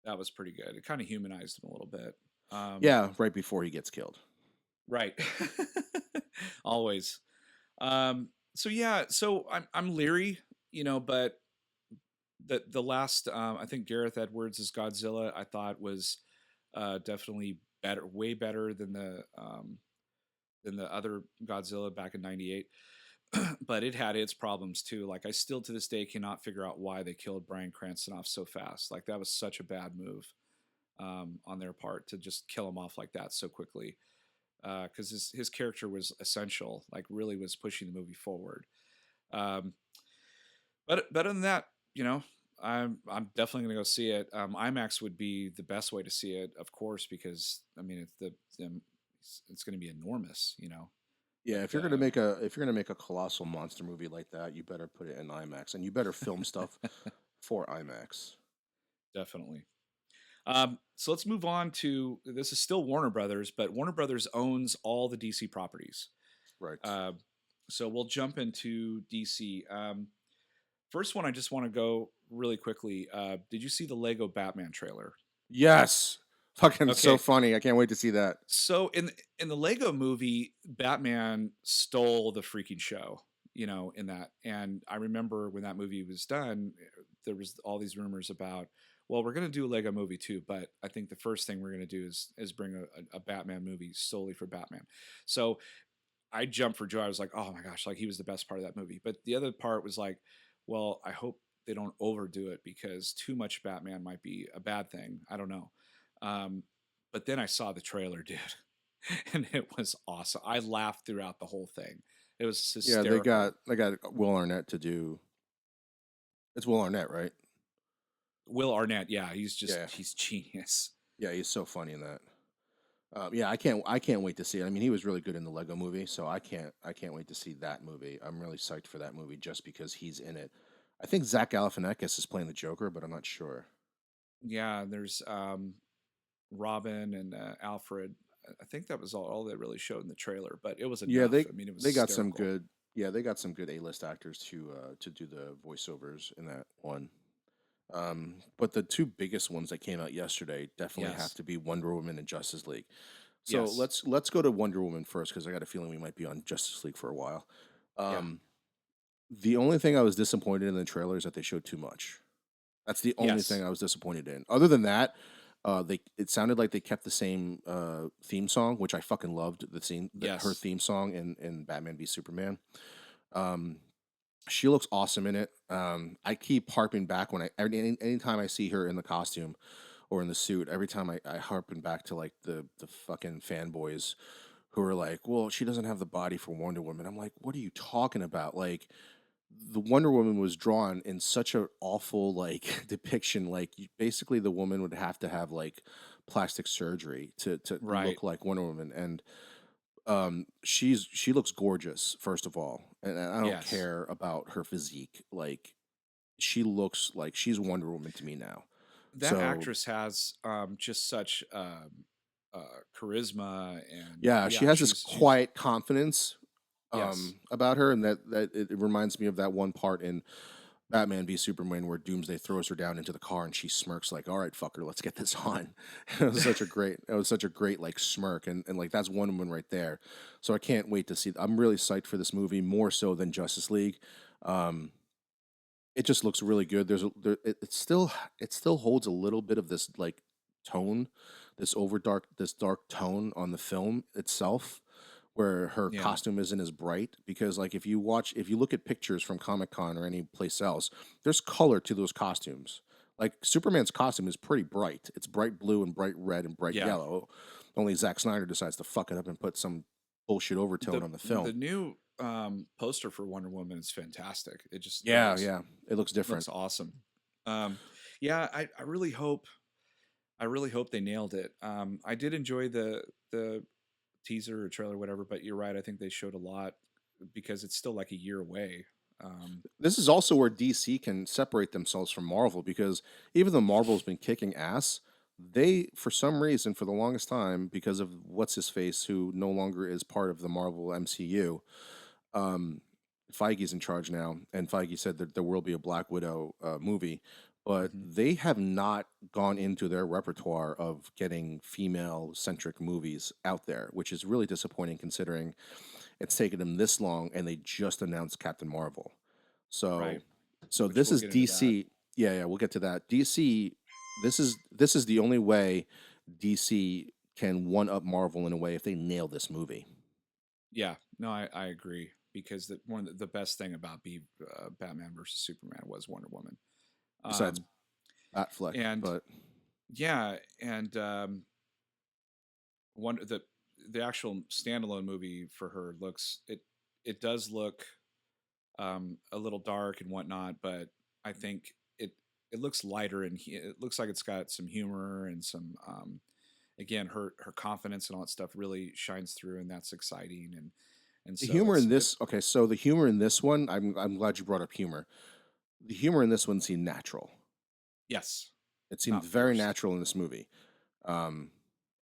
That was pretty good. It kind of humanized him a little bit. Um, Yeah, right before he gets killed. right. Always. So yeah, so I'm leery, but the last I think Gareth Edwards' Godzilla I thought was definitely better, way better than the other Godzilla back in '98. But it had its problems too. Like I still to this day cannot figure out why they killed Bryan Cranston off so fast. Like that was such a bad move on their part to just kill him off like that so quickly. Because his character was essential, like really was pushing the movie forward. Um, but other than that, you know, I'm definitely gonna go see it. IMAX would be the best way to see it, of course, because I mean it's going to be enormous, Yeah, But if you're gonna make a colossal monster movie like that, you better put it in IMAX, and you better film stuff for IMAX. definitely. So let's move on to this is still Warner Brothers, but Warner Brothers owns all the DC properties. Right. Uh, so we'll jump into DC. First one, I just want to go really quickly. Did you see the Lego Batman trailer? Yes. Fucking so Okay, funny. I can't wait to see that. so in the Lego movie, Batman stole the freaking show, in that. And I remember when that movie was done, there was all these rumors about, well, we're going to do a Lego movie too, but I think the first thing we're going to do is bring a Batman movie solely for Batman. So I jumped for joy. I was like, oh my gosh, like he was the best part of that movie. But the other part was like, well, I hope they don't overdo it because too much Batman might be a bad thing. I don't know. Um, But then I saw the trailer, dude, and it was awesome. I laughed throughout the whole thing. It was Yeah, hysterical. they got Will Arnett to do. It's Will Arnett, right? Will Arnett, yeah, Yeah, he's genius. yeah, he's so funny in that. Yeah, I can't wait to see it. I mean, he was really good in the Lego Movie, so I can't wait to see that movie. I'm really psyched for that movie just because he's in it. I think Zach Galifianakis is playing the Joker, but I'm not sure. Yeah, there's Robin and Alfred. I think that was all they really showed in the trailer, but it was Yeah, enough. I mean, it was they got some hysterical. good. Yeah, they got some good A-list actors to do the voiceovers in that one. But the two biggest ones that came out yesterday definitely have Yes, to be Wonder Woman and Justice League. So yes, let's go to Wonder Woman first because I got a feeling we might be on Justice League for a while. yeah, Um, the only thing I was disappointed in the trailer is that they showed too much. That's the only thing yes, I was disappointed in. Other than that, they it sounded like they kept the same theme song, which I fucking loved. Her yes. theme song in Batman v Superman. Um, she looks awesome in it. I keep harping back when anytime I see her in the costume or in the suit, every time I harpen back to like the fucking fanboys who are like, well, she doesn't have the body for Wonder Woman. I'm like, what are you talking about? Like, the Wonder Woman was drawn in such an awful like depiction. Like, basically, the woman would have to have like plastic surgery to Right. look like Wonder Woman, and she looks gorgeous first of all, and I don't Yes. care about her physique. Like, she looks like she's Wonder Woman to me now. That So actress has just such charisma, and yeah, she yeah, has this she's quiet confidence yes, about her, and that it reminds me of that one part in Batman v Superman where Doomsday throws her down into the car and she smirks like, "All right, fucker, let's get this on." It was such a great like smirk, and like that's Wonder Woman right there. So I can't wait to see. I'm really psyched for this movie more so than Justice League. Um, it just looks really good. It still holds a little bit of this like tone, this dark tone on the film itself, where her yeah, costume isn't as bright. Because like if you look at pictures from Comic Con or any place else, there's color to those costumes. Like Superman's costume is pretty bright. It's bright blue and bright red and bright yeah. yellow. Only Zack Snyder decides to fuck it up and put some bullshit overtone on the The film. new poster for Wonder Woman is fantastic. It Yeah, yeah, it looks different. looks awesome. Um, yeah, I really hope they nailed it. I did enjoy the teaser or trailer, whatever, but you're right. I think they showed a lot because it's still like a year away. Um, This is also where DC can separate themselves from Marvel because even though Marvel's been kicking ass, they, for some reason, for the longest time, because of what's his face, who no longer is part of the Marvel MCU, um, Feige's in charge now, and Feige said that there will be a Black Widow movie, but mhm. they have not gone into their repertoire of getting female centric movies out there, which is really disappointing considering it's taken them this long and they just announced Captain Marvel. Right, So which this we'll is get into that. DC. Yeah, yeah, we'll get to that. DC this is the only way DC can one up Marvel in a way if they nail this movie. Yeah, no, I agree because one of the best thing about Batman versus Superman was Wonder Woman. Besides Um, Batfleck, and but yeah, and one the actual standalone movie for her it does look a little dark and whatnot, but I think it looks lighter and it looks like it's got some humor and some again her confidence and all that stuff really shines through, and that's exciting, and the so humor in it this okay, so the humor in this one, I'm glad you brought up humor. The humor in this one seemed natural. yes, It seemed not very forced. natural in this movie. Um,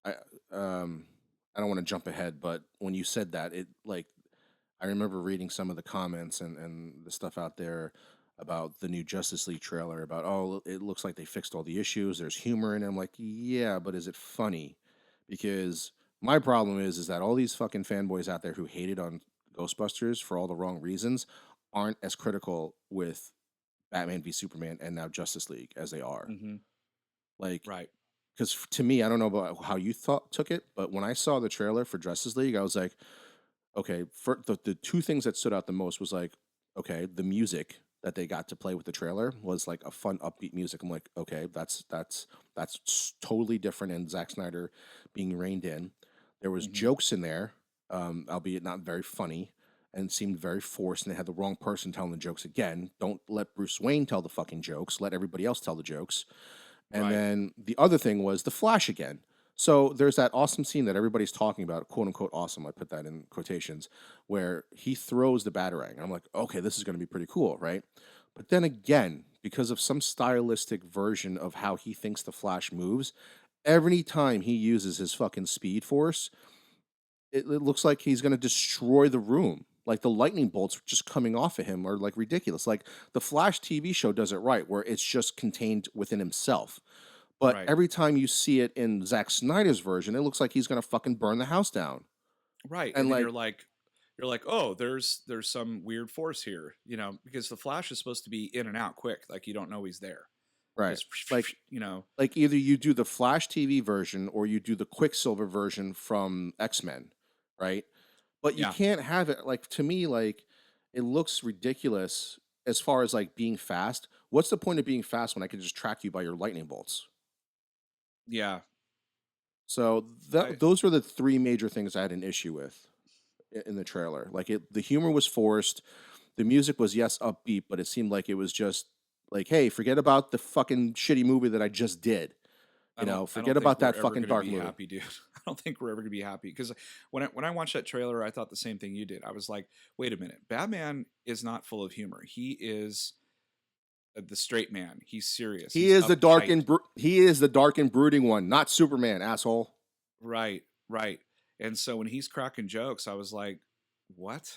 I I don't want to jump ahead, but when you said that, it like I remember reading some of the comments and the stuff out there about the new Justice League trailer about it looks like they fixed all the issues. There's humor in it. I'm like, yeah, but is it funny? Because my problem is that all these fucking fanboys out there who hated on Ghostbusters for all the wrong reasons aren't as critical with Batman v Superman and now Justice League as they are. Hmm. Like, Right. because to me, I don't know about how you thought took it, but when I saw the trailer for Justice League, I was like, okay, for the two things that stood out the most was like, okay, the music. that they got to play with the trailer was like a fun upbeat music. I'm like, okay, that's totally different. And Zack Snyder being reined in, there was Hmm. jokes in there, albeit not very funny, and seemed very forced. And they had the wrong person telling the jokes again. Don't let Bruce Wayne tell the fucking jokes. Let everybody else tell the jokes. And Right. then the other thing was the Flash again. So there's that awesome scene that everybody's talking about, quote unquote awesome. I put that in quotations, where he throws the Batarang. I'm like, okay, this is going to be pretty cool, right? But then again, because of some stylistic version of how he thinks the Flash moves, every time he uses his fucking Speed Force, it looks like he's going to destroy the room. Like the lightning bolts just coming off of him are like ridiculous. Like the Flash TV show does it right, where it's just contained within himself. But Right. every time you see it in Zack Snyder's version, it looks like he's gonna fucking burn the house down. Right. And And then like, you're like, oh, there's some weird force here, because the Flash is supposed to be in and out quick, like you don't know he's there. right, Just like, you know, either you do the Flash TV version or you do the Quicksilver version from X-Men, right? But you yeah, can't have it like, to me, like, it looks ridiculous as far as like being fast. What's the point of being fast when I can just track you by your lightning bolts? yeah. So I those were the three major things I had an issue with in the trailer. Like the humor was forced. The music was, yes, upbeat, but it seemed like it was just like, hey, forget about the fucking shitty movie that I just did. I Forget don't think about we're that ever fucking gonna dark be movie. happy, dude. I don't think we're ever gonna be happy because when I watched that trailer, I thought the same thing you did. I was like, wait a minute, Batman is not full of humor. He is the straight man. He's serious. He He's is the dark uptight. and he is the dark and brooding one, not Superman, asshole. Right, right. And so when he's cracking jokes, I was like, what?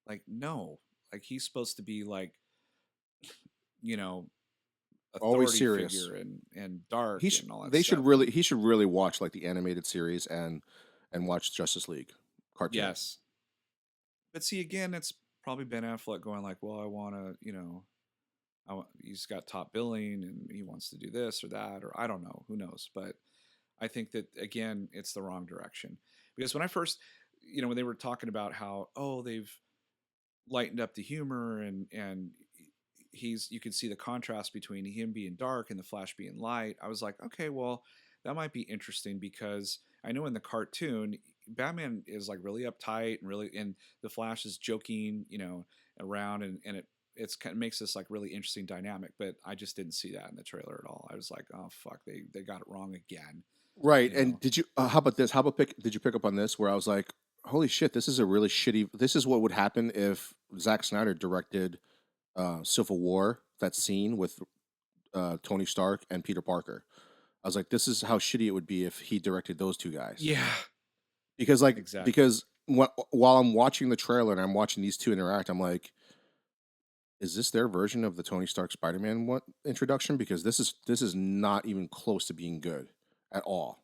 Like, no. Like he's supposed to be like, you know, Always authority serious. figure and dark and all that stuff. He should really watch like the animated series and watch Justice League cartoon. Yes. But see again, it's probably Ben Affleck going like, well, I want to, he's got top billing and he wants to do this or that or I don't know, who knows. But I think that again, it's the wrong direction because when I first, when they were talking about how they've lightened up the humor and you can see the contrast between him being dark and the Flash being light. I was like, okay, well, that might be interesting because I know in the cartoon Batman is like really uptight and the Flash is joking, around and it's kind of makes this like really interesting dynamic. But I just didn't see that in the trailer at all. I was like, oh fuck, they got it wrong again. Right. You And know, did you how about this? Did you pick up on this where I was like, holy shit, this is a really shitty this is what would happen if Zack Snyder directed Civil War, that scene with Tony Stark and Peter Parker. I was like, this is how shitty it would be if he directed those two guys. yeah, Because like exactly. while I'm watching the trailer and I'm watching these two interact, I'm like, is this their version of the Tony Stark Spider-Man introduction? Because this is not even close to being good at all.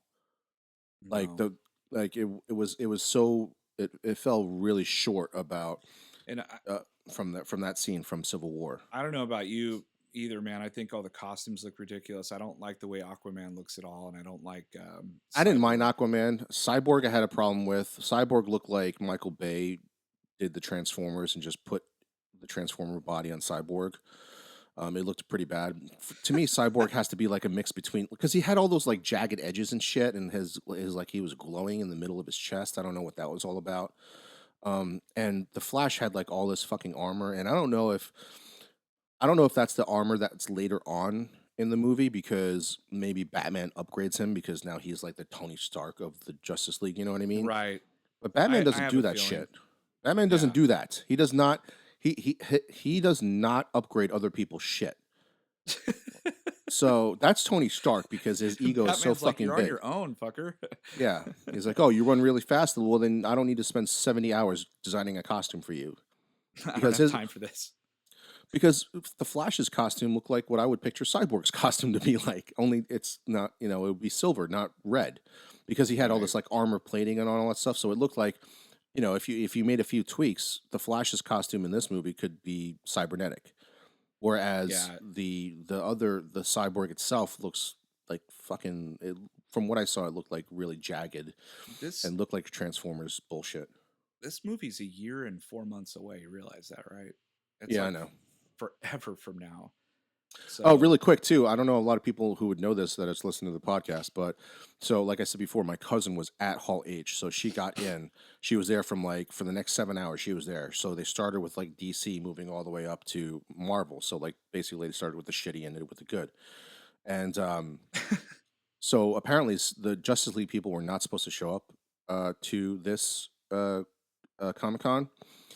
Like No, it was so it fell really short about and uh, from that scene from Civil War. I don't know about you either, man. I think all the costumes look ridiculous. I don't like the way Aquaman looks at all, and I don't like I didn't mind Cyborg. Aquaman. Cyborg I had a problem with. Cyborg looked like Michael Bay did the Transformers and just put the Transformer body on Cyborg. It looked pretty bad. To me, Cyborg has to be like a mix between because he had all those like jagged edges and shit, and his like he was glowing in the middle of his chest. I don't know what that was all about. And the Flash had like all this fucking armor, and I don't know if that's the armor that's later on in the movie because maybe Batman upgrades him because now he's like the Tony Stark of the Justice League. You know what I mean? Right. But Batman I doesn't have do a that feeling. shit. Batman doesn't Yeah. do that. He does not. He does not upgrade other people's shit. So that's Tony Stark because his ego is so Batman's like, fucking you're on big. your own, fucker. Yeah, he's like, oh, you run really fast. Well, then I don't need to spend 70 hours designing a costume for you I don't because have his time for this. because the Flash's costume looked like what I would picture Cyborg's costume to be like. Only it's not. It would be silver, not red, because he had all Right. this like armor plating and all that stuff. So it looked like, if you made a few tweaks, the Flash's costume in this movie could be cybernetic. Whereas Yeah. the cyborg itself looks like fucking. From what I saw, it looked like really jagged This and looked like Transformers bullshit. this movie's a year and 4 months away. You realize that, right? It's Yeah, I like know. forever from now. Oh, So, really quick too. I don't know a lot of people who would know this that has listened to the podcast, but so like I said before, my cousin was at Hall H, so she got in. She was there from like for the next 7 hours. She was there. So they started with like DC, moving all the way up to Marvel. So like basically they started with the shitty, ended with the good. And so apparently the Justice League people were not supposed to show up to this Comic Con,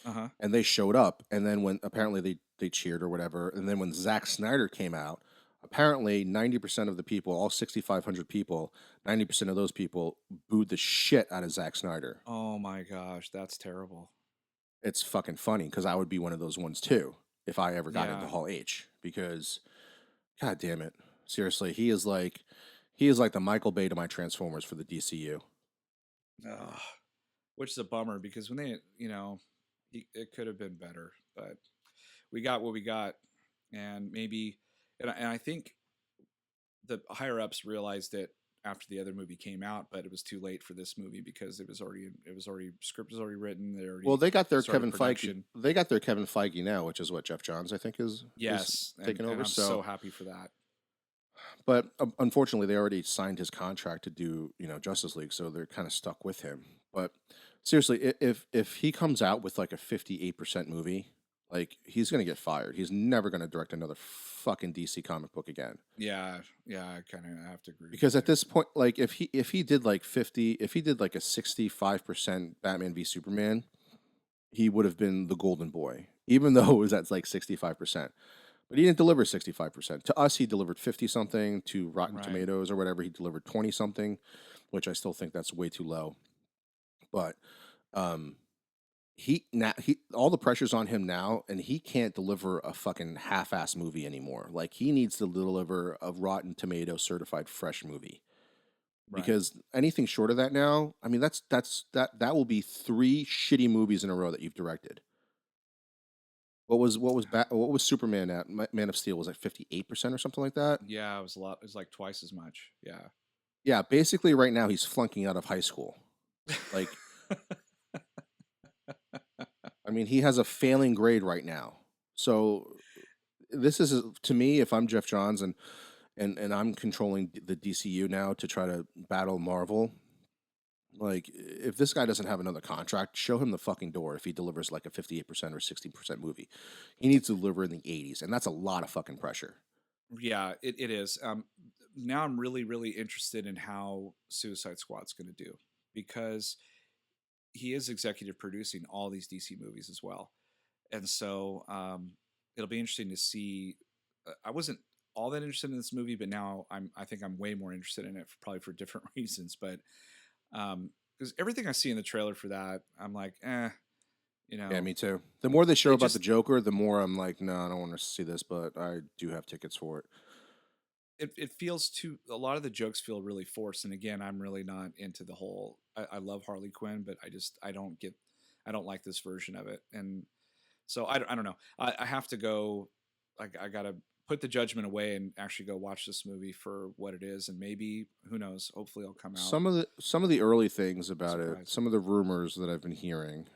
uh-huh. and they showed up. And then when apparently they cheered or whatever, and then when Zack Snyder came out, apparently 90% of the people, all 6,500 people, 90% of those people booed the shit out of Zack Snyder. Oh my gosh, that's terrible. It's fucking funny because I would be one of those ones too if I ever got into Yeah. Hall H, because god damn it, seriously, he is like the Michael Bay to my Transformers for the DCU. Ugh. Which is a bummer because when it could have been better, but we got what we got, and maybe, and I think the higher ups realized it after the other movie came out, but it was too late for this movie because it was already script was already written. They Well, already they got their started Kevin Feige. production. They got their Kevin Feige now, which is what Geoff Johns, I think, is Yes, and taking and over. I'm So, so happy for that. but unfortunately, they already signed his contract to do Justice League, so they're kind of stuck with him. But seriously, if he comes out with like a 58% movie, like he's gonna get fired. He's never gonna direct another fucking DC comic book again. Yeah, yeah, I kind of have to agree with you Because at there. this point, like if he did like 50, if he did like a 65% Batman v Superman, he would have been the golden boy, even though it was at like 65%. But he didn't deliver 65%. To us, he delivered 50 something. To Rotten Right. Tomatoes or whatever, he delivered 20 something, which I still think that's way too low. But um, he all the pressure's on him now, and he can't deliver a fucking half-ass movie anymore. Like he needs to deliver a Rotten Tomato certified fresh movie, Right. because anything short of that now, I mean, that will be three shitty movies in a row that you've directed. What was Superman at? Man of Steel was like 58% or something like that. Yeah, it was a lot. It was like twice as much. Yeah. Yeah, basically right now he's flunking out of high school. Like, I mean, he has a failing grade right now. So this is to me, if I'm Geoff Johns and I'm controlling the DCU now to try to battle Marvel. Like, if this guy doesn't have another contract, show him the fucking door if he delivers like a 58% or 60% movie. He needs to deliver in the 80s, and that's a lot of fucking pressure. Yeah, it is. Now I'm really, really interested in how Suicide Squad's going to do because he is executive producing all these DC movies as well, and so it'll be interesting to see. I wasn't all that interested in this movie, but now I think I'm way more interested in it, probably for different reasons. But because everything I see in the trailer for that, I'm like, you Yeah, know, me too. The more they show it about the just Joker, the more I'm like, no, I don't want to see this, but I do have tickets for it. it feels too. A lot of the jokes feel really forced, and again, I'm really not into the whole. I love Harley Quinn, but I don't like this version of it, and so I don't know. I have to go. I gotta put the judgment away and actually go watch this movie for what it is, and maybe who knows? Hopefully, I'll come out Some of the early things about it, surprised. some of the rumors that I've been hearing,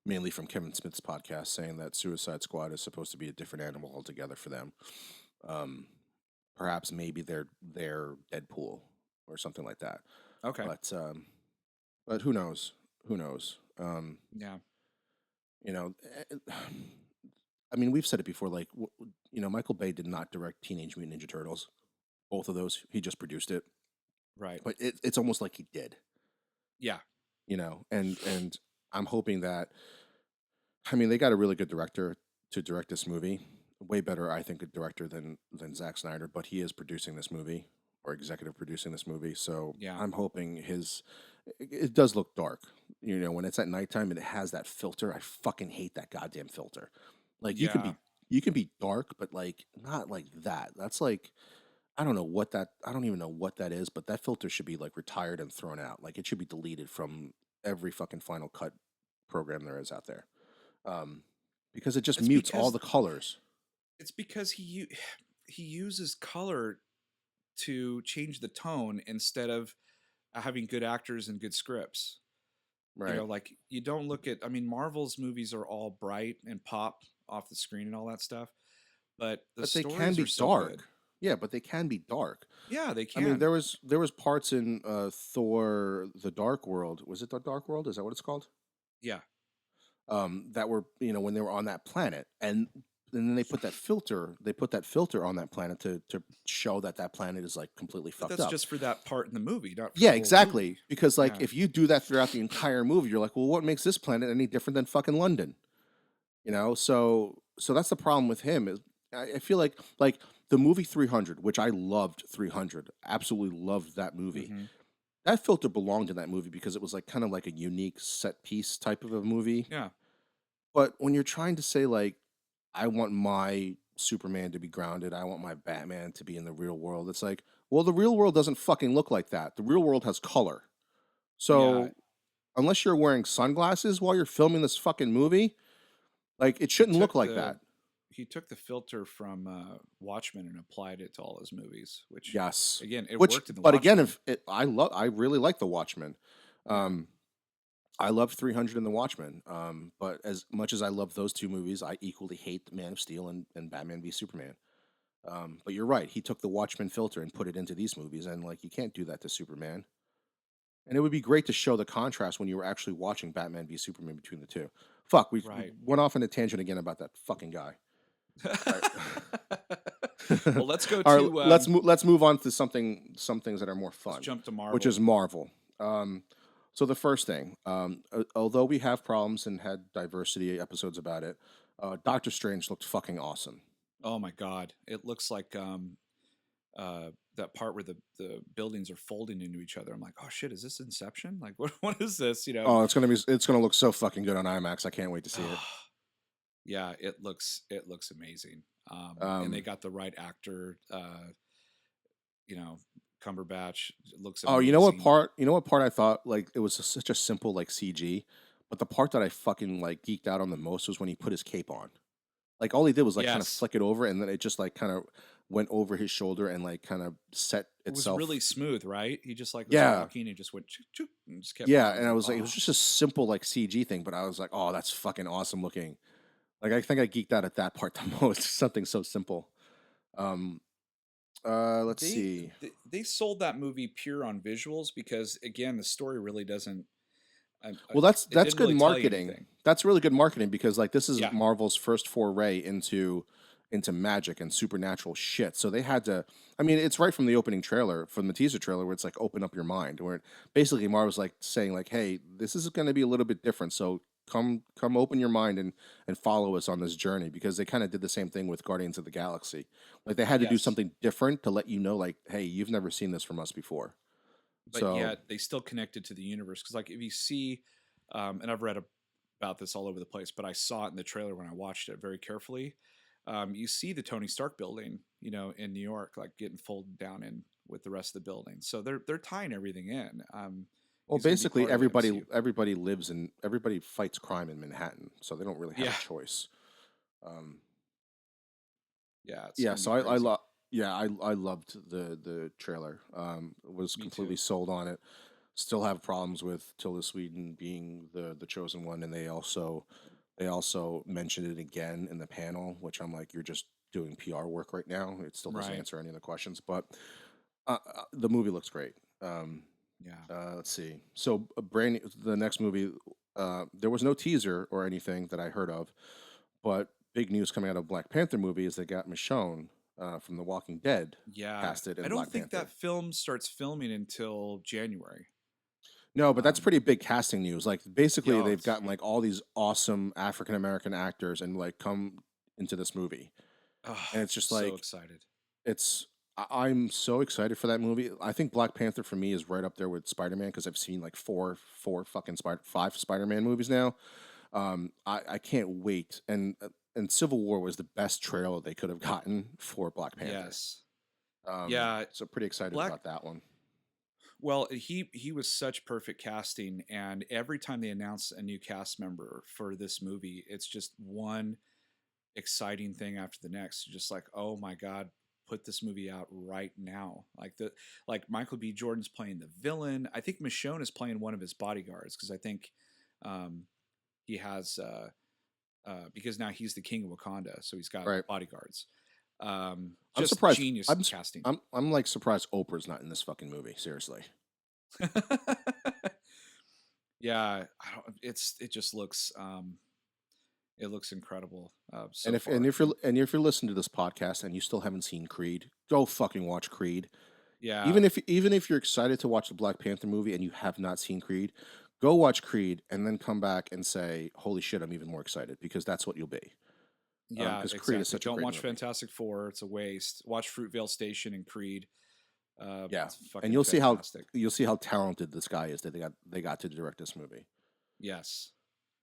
mainly from Kevin Smith's podcast, saying that Suicide Squad is supposed to be a different animal altogether for them. Um, Perhaps maybe they're Deadpool or something like that. Okay, But um, but who knows? Who knows? yeah, You know, I mean, we've said it before. Like, Michael Bay did not direct Teenage Mutant Ninja Turtles. Both of those, he just produced it. right, But it's almost like he did. yeah, And I'm hoping that. I mean, they got a really good director to direct this movie. Way better, I think, a director than Zack Snyder. But he is producing this movie or executive producing this movie. So yeah, I'm hoping it does look dark. When it's at nighttime and it has that filter. I fucking hate that goddamn filter. Like yeah. you can be dark, but like not like that. That's like I don't even know what that is, but that filter should be like retired and thrown out. Like it should be deleted from every fucking Final Cut program there is out there. Um, because it just It's mutes all because the colors. he uses color to change the tone instead of having good actors and good scripts. Right. Like you don't look at. I mean, Marvel's movies are all bright and pop off the screen and all that stuff. But the But they can stories be are so good. dark. Yeah, but they can be dark. Yeah, they I mean, can. there was parts in Thor: The Dark World. Was it the Dark World? Is that what it's called? Yeah. That were, when they were on that planet, and then they put that filter. They put that filter on that planet to show that that planet is like completely But fucked that's up. just for that part in the movie, not for Yeah, the whole movie. exactly. Because like Yeah. if you do that throughout the entire movie, you're like, well, what makes this planet any different than fucking London? So that's the problem with him is I feel like the movie 300, which I loved 300, absolutely loved that movie. Hmm. That filter belonged in that movie because it was like kind of like a unique set piece type of a movie. Yeah. But when you're trying to say like I want my Superman to be grounded, I want my Batman to be in the real world, it's like, well, the real world doesn't fucking look like that. The real world has color. Yeah. So unless you're wearing sunglasses while you're filming this fucking movie, like it He shouldn't look took like the that. he took the filter from Watchmen and applied it to all his movies, which Yes. again, it Which, worked in the but again, Watchmen. if it, I really like the Watchmen. Yeah. Um, I loved 300 and the Watchmen. But as much as I love those two movies, I equally hate Man of Steel and Batman v Superman. But you're right. He took the Watchmen filter and put it into these movies, and like you can't do that to Superman. And it would be great to show the contrast when you were actually watching Batman v Superman between the two. Fuck, we Right. went off on a tangent again about that fucking guy. All right. Well, let's go All right, to let's move on to some things that are more let's fun, jump to which Marvel. is Marvel. So the first thing, although we have problems and had diversity episodes about it, Doctor Strange looked fucking awesome. Oh my god. It looks like that part where the buildings are folding into each other. I'm like, "Oh shit, is this Inception? Like what is this, you know?" Oh, it's gonna look so fucking good on IMAX. I can't wait to see it. Yeah, it looks amazing. And they Um, got the right actor, you know, Cumberbatch looks oh, amazing. You know what part I thought like it was such a simple like CG, but the part that I fucking like geeked out on the most was when he put his cape on. Like all he did was like kind of Yes. flick it over, and then it just like kind of went over his shoulder and like kind of set It was really itself. smooth, right? He just like was Yeah, walking and just went chook, chook, and just kept yeah, going. I was and I like, was like, it was "Oh, just a simple like CG thing, but I was like, oh, that's fucking awesome looking. Like I think I geeked out at that part the most. Something so simple. Um, let's they see. they sold that movie pure on visuals because again, the story really doesn't Well, it that's didn't good really tell you marketing. anything." That's really good marketing because like this is Yeah. Marvel's first foray into magic and supernatural shit. So they had to. I mean, it's right from the opening trailer, from the teaser trailer, where it's like open up your mind, where basically Marvel's like saying like, hey, this is going to be a little bit different. So come open your mind and follow us on this journey because they kind of did the same thing with Guardians of the Galaxy. Like they had to do Yes. something different to let you know like, hey, you've never seen this from us before. But So yet they still connected to the universe because like if you see and I've read about this all over the place, but I saw it in the trailer when I watched it very carefully. You see the Tony Stark building, you know, in New York, like getting folded down in with the rest of the building. So they're tying everything in. well, He's going to be basically part of the MCU. everybody fights crime in Manhattan, so they don't really have a Yeah, choice. Um, yeah, it's yeah, going to be so crazy. I loved the trailer. Was Me completely too. sold on it. Still have problems with Tilda Sweden being the chosen one, and they also mentioned it again in the panel, which I'm like, you're just doing PR work right now. It still doesn't Right. answer any of the questions, but the movie looks great. Yeah. Let's see. So, the next movie, there was no teaser or anything that I heard of, but big news coming out of Black Panther movie is they got Michonne from The Walking Dead Yeah. casted I in don't Black think that Panther. film starts filming until January. No, but that's Um, pretty big casting news. Like, basically, yeah, they've gotten like all these awesome African American actors and like come into this movie, and it's just so like excited. it's. I'm so excited for that movie. I think Black Panther for me is right up there with Spider Man because I've seen like four fucking five Spider Man movies now. I can't wait. And Civil War was the best trailer they could have gotten for Black Panther. Yes. Yeah. So pretty excited Black about that one. Well, he was such perfect casting, and every time they announce a new cast member for this movie, it's just one exciting thing after the next. Just like, oh my god, put this movie out right now! Like Michael B. Jordan's playing the villain. I think Michonne is playing one of his bodyguards because I think um, he has. because now he's the king of Wakanda, so he's got Right. bodyguards. I'm Just surprised. genius casting. I'm like surprised Oprah's not in this fucking movie. Seriously. Yeah, it just looks it looks incredible And so if far. And you're listening to this podcast and you still haven't seen Creed, go fucking watch Creed. yeah, Even if you're excited to watch the Black Panther movie and you have not seen Creed, go watch Creed and then come back and say, "Holy shit, I'm even more excited," because that's what you'll be. yeah, Because Creed is exactly. such a Don't great watch movie. Fantastic Four; it's a waste. Watch Fruitvale Station and Creed. Yeah, It's and fucking fantastic. you'll see how talented this guy is that they got to direct this movie. Yes.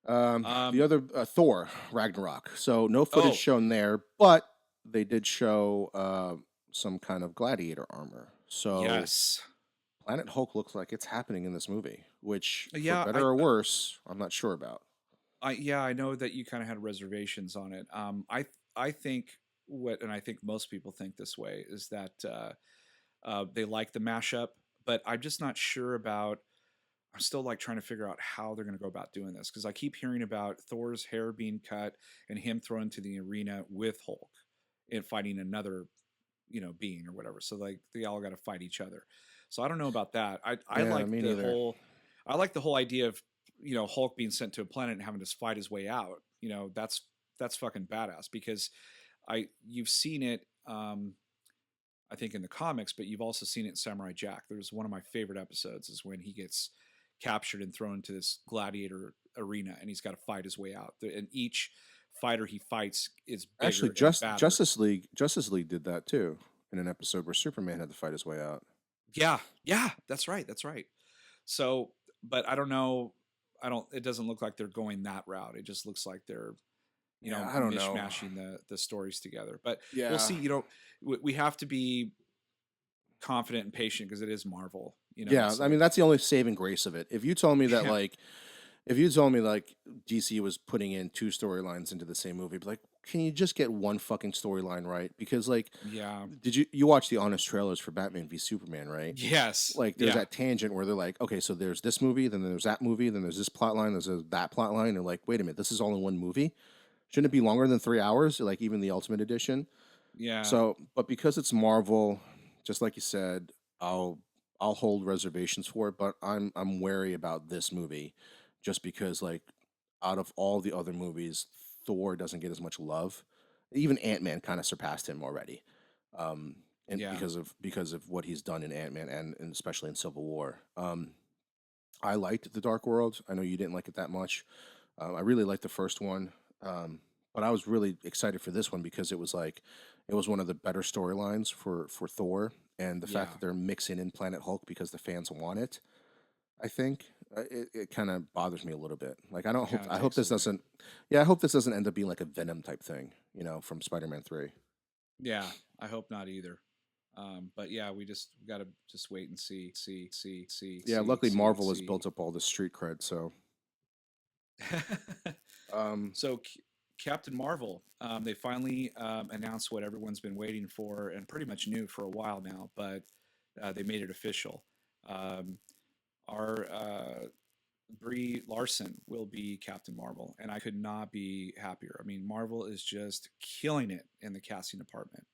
The Um. other Thor Ragnarok. So no footage Oh, shown there, but they did show some kind of gladiator armor. So yes. Planet Hulk looks like it's happening in this movie, which, for Yeah, better or worse, I'm not sure about. yeah, I know that you kind of had reservations on it. I think and I think most people think this way is that they like the mashup, but I'm just not sure about. I'm still like trying to figure out how they're going to go about doing this because I keep hearing about Thor's hair being cut and him thrown into the arena with Hulk and fighting another, being or whatever. So like they all got to fight each other. So I don't know about that. I Yeah, like me the neither. whole, I like the whole idea of Hulk being sent to a planet and having to fight his way out. That's fucking badass because you've seen it. I think in the comics, but you've also seen it in Samurai Jack. There's one of my favorite episodes is when he gets captured and thrown into this gladiator arena and he's got to fight his way out. And each fighter he fights is Actually, bigger and badder. Justice League did that too in an episode where Superman had to fight his way out. Yeah, yeah, that's right, that's right. So, but I don't know. I don't. It doesn't look like they're going that route. It just looks like they're Yeah, I don't know. mishmashing the stories together. But we'll Yeah, see. We have to be confident and patient because it is Marvel. yeah. I So mean, that's the only saving grace of it. If you told me that, yeah, like, if you told me like DC was putting in two storylines into the same movie, I'd be like, can you just get one fucking storyline right? Because like, yeah, did you watch the honest trailers for Batman v Superman, right? yes, Like there's yeah, that tangent where they're like, okay, so there's this movie, then there's that movie, then there's this plot line, that plot line. They're like, wait a minute, this is all in one movie. Shouldn't it be longer than 3 hours? Like even the Ultimate Edition. yeah, So, but because it's Marvel, just like you said, I'll hold reservations for it. But I'm wary about this movie, just because like out of all the other movies, Thor doesn't get as much love. Even Ant Man kind of surpassed him already, um, and yeah, because of what he's done in Ant Man and especially in Civil War. I liked the Dark World. I know you didn't like it that much. I really liked the first one, but I was really excited for this one because it was one of the better storylines for Thor, and the fact yeah. that they're mixing in Planet Hulk because the fans want it. I think it kind of bothers me a little bit. Like It kind of I hope takes this away. doesn't, yeah, I hope this doesn't end up being like a Venom type thing, from Spider-Man 3. Yeah, I hope not either. But yeah, we just got to just wait and Yeah, luckily Marvel has see. built up all this street cred, so um, So Captain Marvel, they finally announced what everyone's been waiting for and pretty much knew for a while now, but they made it official. Um, our Brie Larson will be Captain Marvel, and I could not be happier. I mean, Marvel is just killing it in the casting department,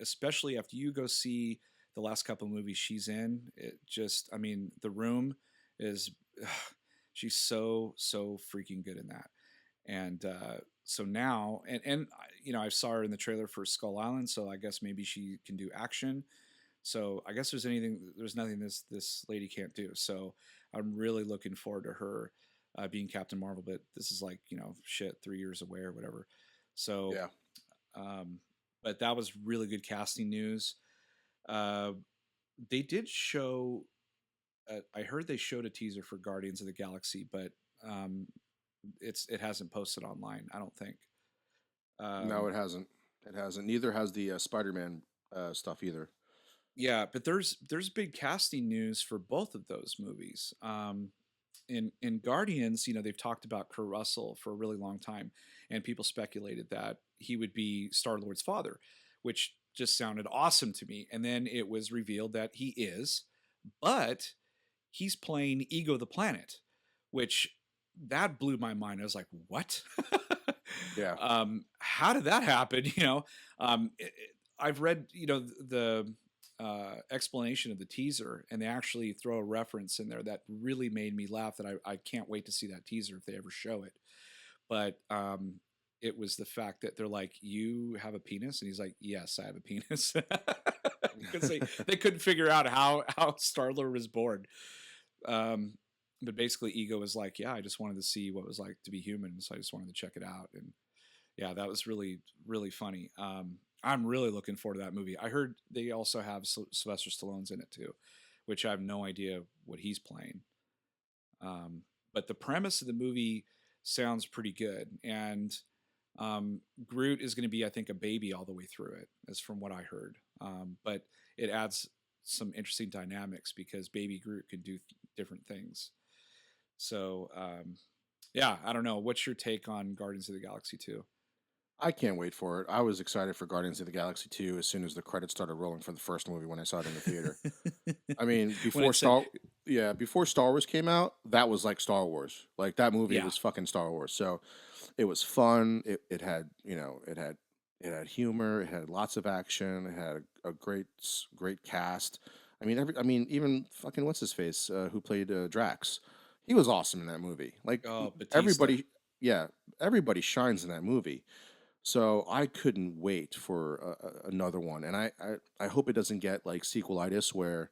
especially after you go see the last couple of movies she's in. It just, I mean, The Room is, she's so freaking good in that. And so now, and I saw her in the trailer for Skull Island, so I guess maybe she can do action. So I guess there's nothing this lady can't do. So I'm really looking forward to her being Captain Marvel. But this is like shit 3 years away or whatever. So, yeah. um, but that was really good casting news. Uh, they did show. I heard they showed a teaser for Guardians of the Galaxy, but um, it hasn't posted online. I don't think. No, Um, it hasn't. It hasn't. Neither has the Spider-Man stuff either. yeah, but there's big casting news for both of those movies. In Guardians, they've talked about Kurt Russell for a really long time, and people speculated that he would be Star Lord's father, which just sounded awesome to me. And then it was revealed that he is, but he's playing Ego the Planet, which that blew my mind. I was like, what? Yeah. How did that happen? I've read, the explanation of the teaser, and they actually throw a reference in there that really made me laugh. That I can't wait to see that teaser if they ever show it. But it was the fact that they're like, "You have a penis," and he's like, "Yes, I have a penis," because they couldn't figure out how Star Lord was born. Um, but basically, Ego was like, "Yeah, I just wanted to see what it was like to be human, so I just wanted to check it out." And yeah, that was really really funny. I'm really looking forward to that movie. I heard they also have Sylvester Stallone's in it too, which I have no idea what he's playing. Um, but the premise of the movie sounds pretty good, and Groot is going to be, I think, a baby all the way through it, as from what I heard. But it adds some interesting dynamics because baby Groot can do different things. So yeah, I don't know. What's your take on Guardians of the Galaxy 2? I can't wait for it. I was excited for Guardians of the Galaxy 2 as soon as the credits started rolling for the first movie when I saw it in the theater. I mean, When it said, Before Star Wars came out, that was like Star Wars. Like that movie yeah, was fucking Star Wars. So it was fun. It had, it had humor, it had lots of action, it had a great cast. I mean even fucking what's his face who played Drax. He was awesome in that movie. Like oh, Batista. everybody yeah, everybody shines in that movie. So I couldn't wait for another one, and I hope it doesn't get like sequelitis where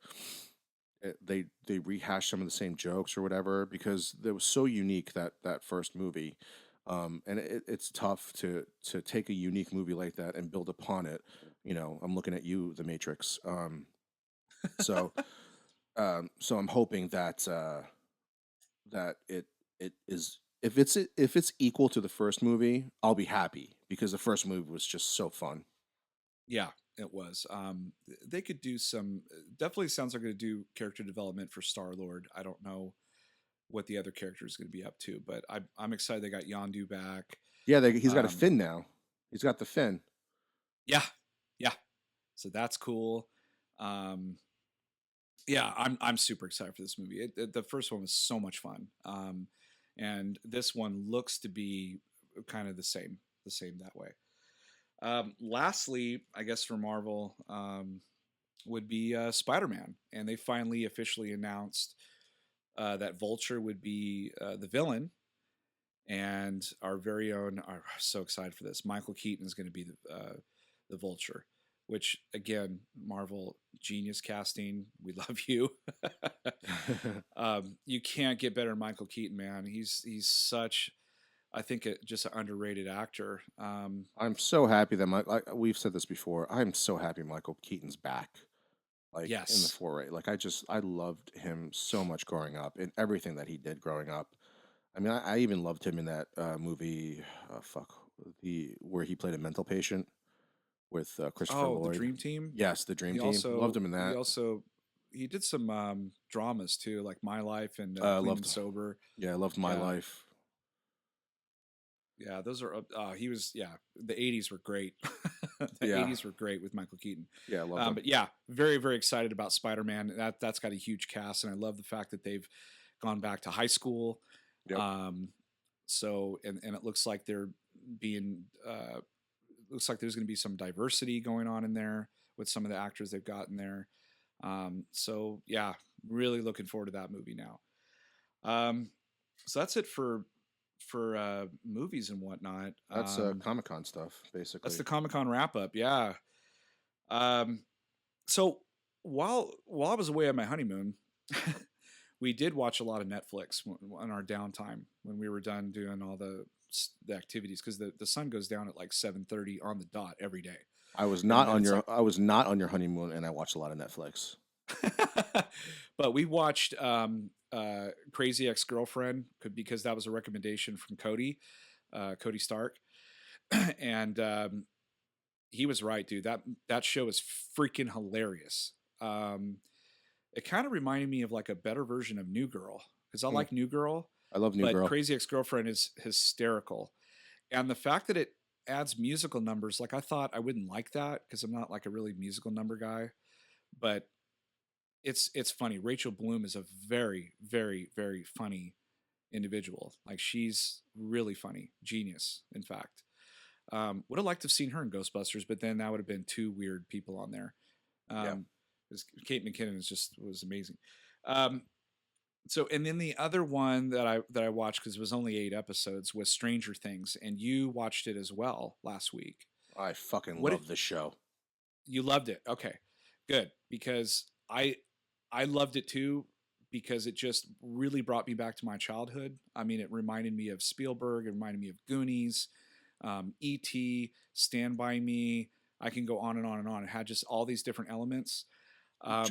they rehash some of the same jokes or whatever because it was so unique that first movie, and it's tough to take a unique movie like that and build upon it. I'm looking at you, The Matrix. So so I'm hoping that it is if it's equal to the first movie, I'll be happy because the first movie was just so fun. Yeah, it was. They could do some. Definitely sounds like they're going to do character development for Star Lord. I don't know what the other character is going to be up to, but I'm excited they got Yondu back. Yeah, he's got a Um, fin now. He's got the fin. yeah, yeah. So that's cool. Um, yeah, I'm super excited for this movie. The first one was so much fun, and this one looks to be kind of the same that way. Lastly, I guess for Marvel, would be Spider-Man, and they finally officially announced that Vulture would be the villain, and our very own are so excited for this. Michael Keaton is going to be the Vulture, which again, Marvel genius casting. We love you. You can't get better than Michael Keaton, man. He's such, I think, just an underrated actor. I'm so happy that we've said this before. I'm so happy Michael Keaton's back, like in the Yes. foray. Like I loved him so much growing up and everything that he did growing up. I mean, I even loved him in that movie. Fuck the where he played a mental patient with Christopher Oh, the Lloyd. Dream Team. Yes, the Dream He Team. Loved also him in he that. also he did some dramas too, like My Life and Clean and Loved. Sober. Yeah, I loved My Yeah, Life. yeah, those are. He was. Yeah, the '80s were great. The Yeah, '80s were great with Michael Keaton. yeah, I loved him. But yeah, very very excited about Spider-Man. That's got a huge cast, and I love the fact that they've gone back to high school. Yep. Um, so and it looks like they're being. Looks like there's going to be some diversity going on in there with some of the actors they've got in there. So yeah, really looking forward to that movie now. Um, so that's it for movies and whatnot. That's Comic Con stuff, That's basically. the Comic Con wrap up. Yeah. Um, so while I was away on my honeymoon, we did watch a lot of Netflix on our downtime when we were done doing all the activities because the sun goes down at like 7:30 on the dot every day, and then it's like. I was not on your honeymoon, and I watched a lot of Netflix. But we watched Crazy Ex Girlfriend because that was a recommendation from Cody Stark, and he was right, dude. That show is freaking hilarious. It kind of reminded me of like a better version of New Girl because I Mm, like New Girl, I love New but Girl. Crazy Ex Girlfriend is hysterical, and the fact that it adds musical numbers, like I thought I wouldn't like that because I'm not like a really musical number guy, but it's funny. Rachel Bloom is a very very very funny individual. Like she's really funny, genius, in fact. Would have liked to have seen her in Ghostbusters, but then that would have been two weird people on there. Yeah. Um, Kate McKinnon was amazing. Um, so and then the other one that I watched because it was only 8 episodes was Stranger Things, and you watched it as well last week. I fucking What did love this show. you loved it? Okay, good because I loved it too because it just really brought me back to my childhood. I mean, it reminded me of Spielberg, it reminded me of Goonies, E.T., Stand by Me. I can go on and on and on. It had just all these different elements. Um,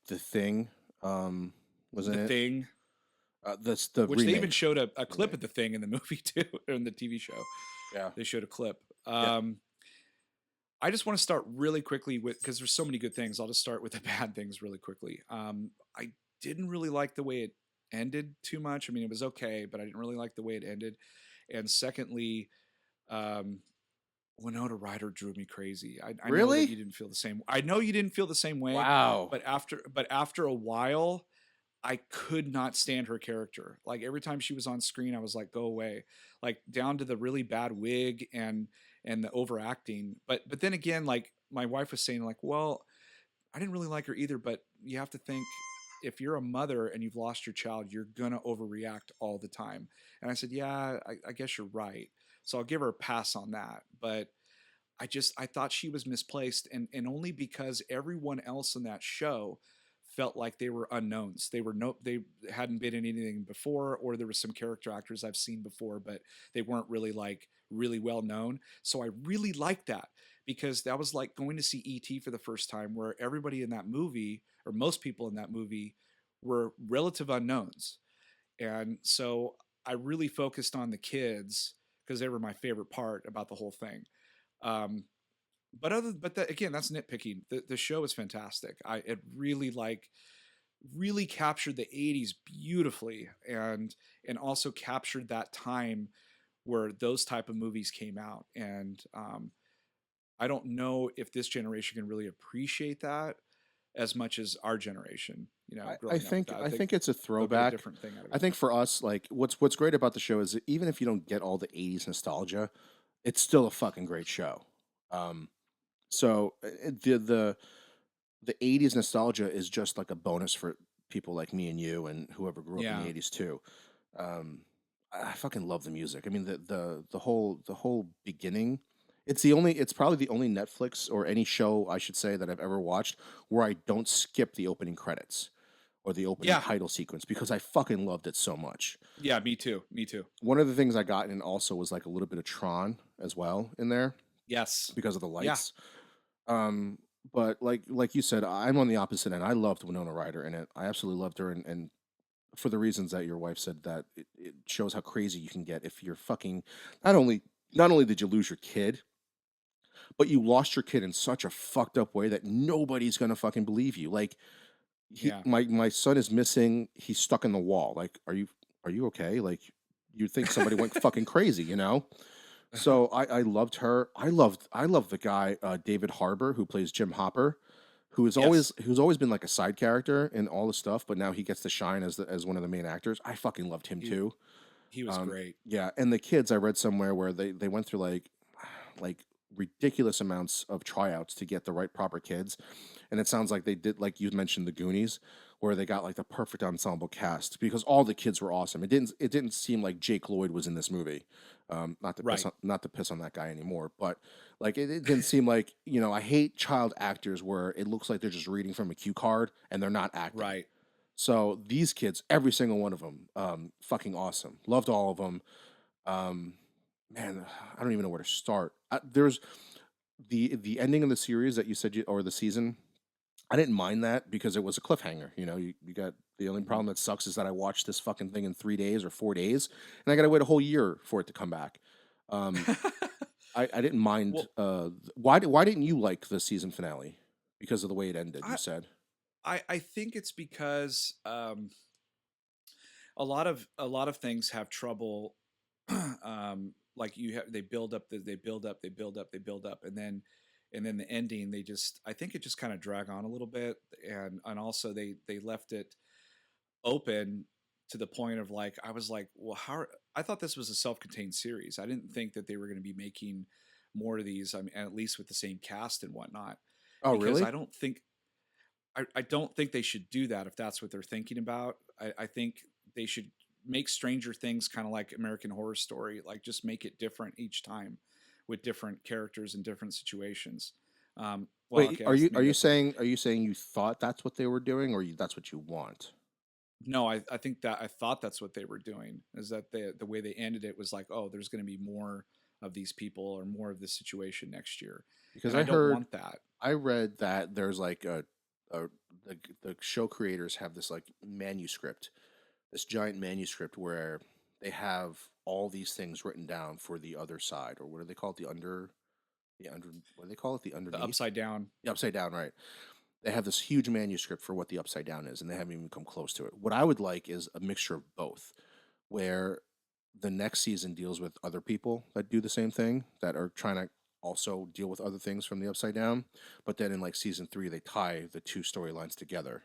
The Thing, the wasn't it? Thing, That's the which they even remake. showed a clip Remake. of the Thing in the movie too, or in the TV show. Yeah. They showed a clip. Yeah. I just want to start really quickly with because there's so many good things. I'll just start with the bad things really quickly. I didn't really like the way it ended too much. I mean, it was okay, but I didn't really like the way it ended. And secondly, um, Winona Ryder drew me crazy. I know that Really? you didn't feel the same. I know you didn't feel the same way, Wow. but after a while, I could not stand her character. Like every time she was on screen, I was like, "Go away!" Like down to the really bad wig and the overacting. But then again, like my wife was saying, like, "Well, I didn't really like her either." But you have to think if you're a mother and you've lost your child, you're gonna overreact all the time. And I said, "Yeah, I guess you're right." So I'll give her a pass on that. But I thought she was misplaced, and only because everyone else in that show felt like they were unknowns. They hadn't been in anything before, or there was some character actors I've seen before, but they weren't really like really well known. So I really liked that because that was like going to see E.T. for the first time, where everybody in that movie, or most people in that movie, were relative unknowns. And so I really focused on the kids because they were my favorite part about the whole thing. Um, but that again, that's nitpicking. The show is fantastic. It really really captured the 80s beautifully and also captured that time where those type of movies came out. And I don't know if this generation can really appreciate that as much as our generation, I growing up with think that. I I think think it's a they'll get a throwback. different thing out of I it. think for us, like what's great about the show is that even if you don't get all the '80s nostalgia, it's still a fucking great show. Um, so the '80s nostalgia is just like a bonus for people like me and you and whoever grew up in the Yeah. '80s too. Um, I fucking love the music. I mean the whole beginning. It's probably the only Netflix or any show I should say that I've ever watched where I don't skip the opening credits or the opening Yeah. title sequence because I fucking loved it so much. Yeah, me too. Me too. One of the things I got in also was like a little bit of Tron as well in there Yes. because of the Yeah. lights. Um, but like you said, I'm on the opposite end. I loved Winona Ryder in it. I absolutely loved her, and for the reasons that your wife said that it shows how crazy you can get if you're fucking not only not only did you lose your kid, but you lost your kid in such a fucked up way that nobody's gonna fucking believe you. Like Yeah. my son is missing. He's stuck in the wall. Like, are you okay? Like, you think somebody went fucking crazy, you know? So I loved her. I love the guy David Harbour who plays Jim Hopper, Yes. who's always been like a side character in all the stuff, but now he gets to shine as one of the main actors. I fucking loved him He too. he was great. Yeah, and the kids I read somewhere where they went through like ridiculous amounts of tryouts to get the right proper kids, and it sounds like they did like you mentioned the Goonies, where they got like the perfect ensemble cast because all the kids were awesome. It didn't seem like Jake Lloyd was in this movie. Right. Not to piss on that guy anymore, but like it didn't seem like I hate child actors where it looks like they're just reading from a cue card and they're not acting. Right. So these kids, every single one of them, fucking awesome. Loved all of them. Um, man, I don't even know where to start. There's the ending of the series that you said or the season. I didn't mind that because it was a cliffhanger. You got the only Mhm. problem that sucks is that I watched this fucking thing in 3 days or 4 days, and I got to wait a whole year for it to come back. Um, I didn't mind. Well, Why didn't you like the season finale? Because of the way it ended, you I said. I think it's because a lot of things have trouble. Like they build up, they build up, they build up, they build up, and then the ending, I think it just kind of drag on a little bit, and also they left it open to the point of like I was like, well, I thought this was a self-contained series. I didn't think that they were going to be making more of these. I mean, at least with the same cast and whatnot, Oh, because really? I don't think they should do that if that's what they're thinking about. I think they should make Stranger Things kind of like American Horror Story, like just make it different each time with different characters and different situations. Well, Wait, okay, that's maybe that's are you saying you thought that's what they were doing, or that's what you want? no. I think that I thought that's what they were doing. Is that the way they ended it was like, oh, there's going to be more of these people or more of this situation next year, Because and I don't want that. I read that there's like a the show creators have this like manuscript, this giant manuscript where they have all these things written down for the other side, or what do they call it? The under, what do they call it? The The underneath? upside down. The upside down, right? They have this huge manuscript for what the upside down is, and they haven't even come close to it. What I would like is a mixture of both, where the next season deals with other people that do the same thing, that are trying to also deal with other things from the upside down, but then in like season 3 they tie the two storylines together.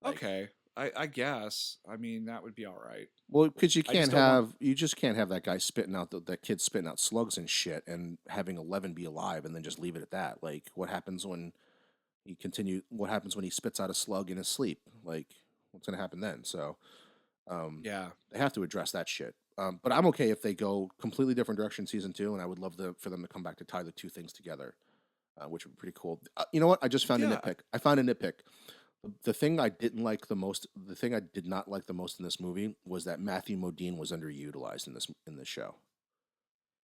Like, Okay, I guess. I mean, that would be all right. well, because I just don't want. you just can't have that guy spitting out that kid spitting out slugs and shit, and having 11 be alive, and then just leave it at that. Like, what happens when what happens when he spits out a slug in his sleep? Like, what's gonna happen then? So Yeah, they have to address that shit. But I'm okay if they go completely different direction season 2, and I would love for them to come back to tie the two things together, which would be pretty cool. You know what? I just found a yeah. nitpick. I found a nitpick. The thing I didn't like the most, the thing I did not like the most in this movie was that Matthew Modine was underutilized in this show.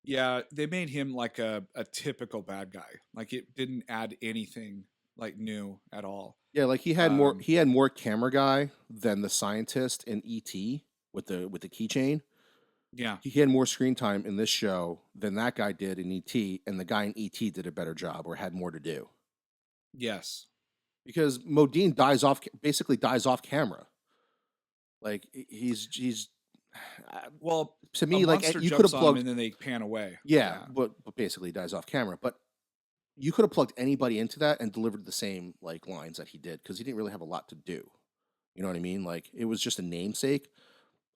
Yeah, they made him like a typical bad guy. Like it didn't add anything like new at all. Yeah, like Um, he had more camera guy than the scientist in ET with the keychain. yeah, He had more screen time in this show than that guy did in ET, and the guy in ET did a better job or had more to do. yes. Because Modine basically dies off camera. Like he's uh, Well, to a me, like, monster you could jumps have on him plugged, and then they pan away. yeah, Yeah, but basically dies off camera. But you could have plugged anybody into that and delivered the same like lines that he did, because he didn't really have a lot to do. You know what I mean? Like, it was just a namesake.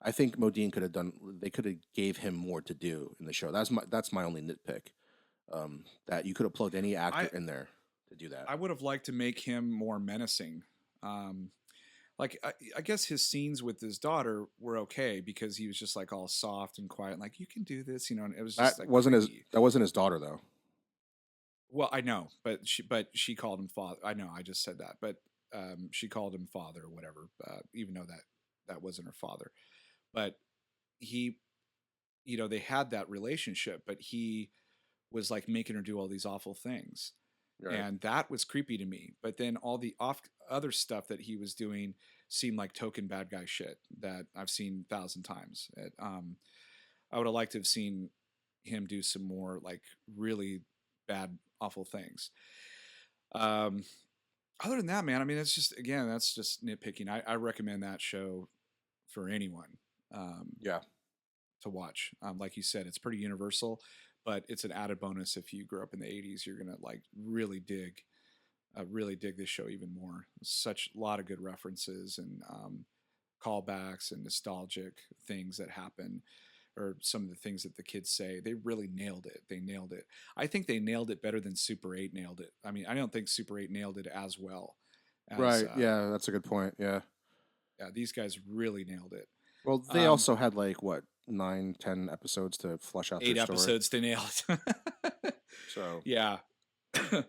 I think Modine could have done. They could have gave him more to do in the show. That's my only nitpick. That you could have plugged any actor I in there to do that. I would have liked to make him more menacing. Um, like I guess his scenes with his daughter were okay because he was just like all soft and quiet, like you can do this, and it was just like creepy. That wasn't his daughter though. Well, I know, but she called him father. I know, I just said that, but she called him father or whatever, even though that wasn't her father. But he, they had that relationship, but he was like making her do all these awful things, Right. and that was creepy to me. But then all the off other stuff that he was doing seemed like token bad guy shit that I've seen 1,000 times. I would have liked to have seen him do some more like really bad, awful things. Um, Other than that, man, I mean, it's just again, that's just nitpicking. I recommend that show for anyone um, Yeah. to watch. Like you said, it's pretty universal, but it's an added bonus if you grew up in the '80s. You're gonna like really dig this show even more. Such a lot of good references and callbacks and nostalgic things that happen, or some of the things that the kids say. They really nailed it. They nailed it. I think they nailed it better than Super 8 nailed it. I mean, I don't think Super 8 nailed it as well as Right. Yeah, that's a good point. Yeah. yeah, these guys really nailed it. Well, they Um, also had like what 9, 10 episodes to flush out their Eight story. episodes to nail it. So, Yeah. but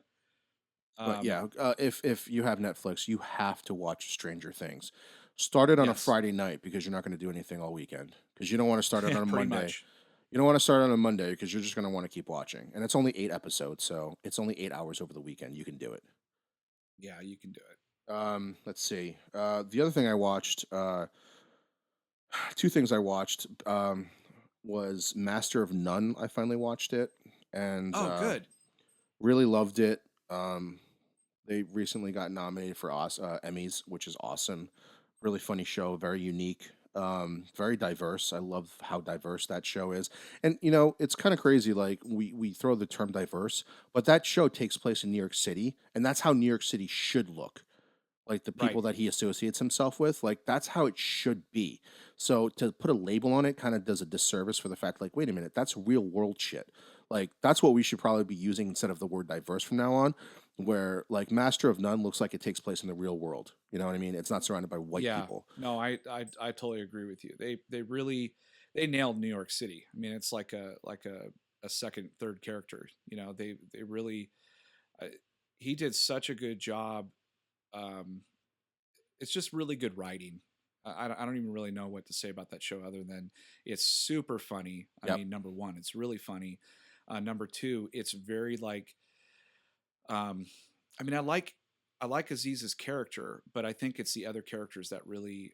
um, yeah, if you have Netflix, you have to watch Stranger Things. Start it on a yes. Friday night, because you're not going to do anything all weekend. Because you don't want to start it on a Pretty Monday. much. You don't want to start on a Monday because you're just going to want to keep watching. And it's only 8 episodes, so it's only 8 hours over the weekend. You can do it. Yeah, you can do it. Let's see. The other thing I watched, two things I watched, was Master of None. I finally watched it and Oh, good. really loved it. Um, they recently got nominated for Emmys, which is awesome. Really funny show, very unique, very diverse. I love how diverse that show is. And it's kind of crazy. Like, we throw the term diverse, but that show takes place in New York City, and that's how New York City should look. like the Right. people that he associates himself with. Like that's how it should be. So to put a label on it kind of does a disservice for the fact, like, wait a minute, that's real world shit. Like that's what we should probably be using instead of the word diverse from now on. Where like Master of None looks like it takes place in the real world. You know what I mean? It's not surrounded by white Yeah. people. No, I totally agree with you. They really they nailed New York City. I mean, it's like a second, third character. You know, they really uh, he did such a good job. Um, it's just really good writing. I don't even really know what to say about that show other than it's super funny. I Yep. mean, number one, it's really funny. Number two, it's very like um, I mean, I like Aziz's character, but I think it's the other characters that really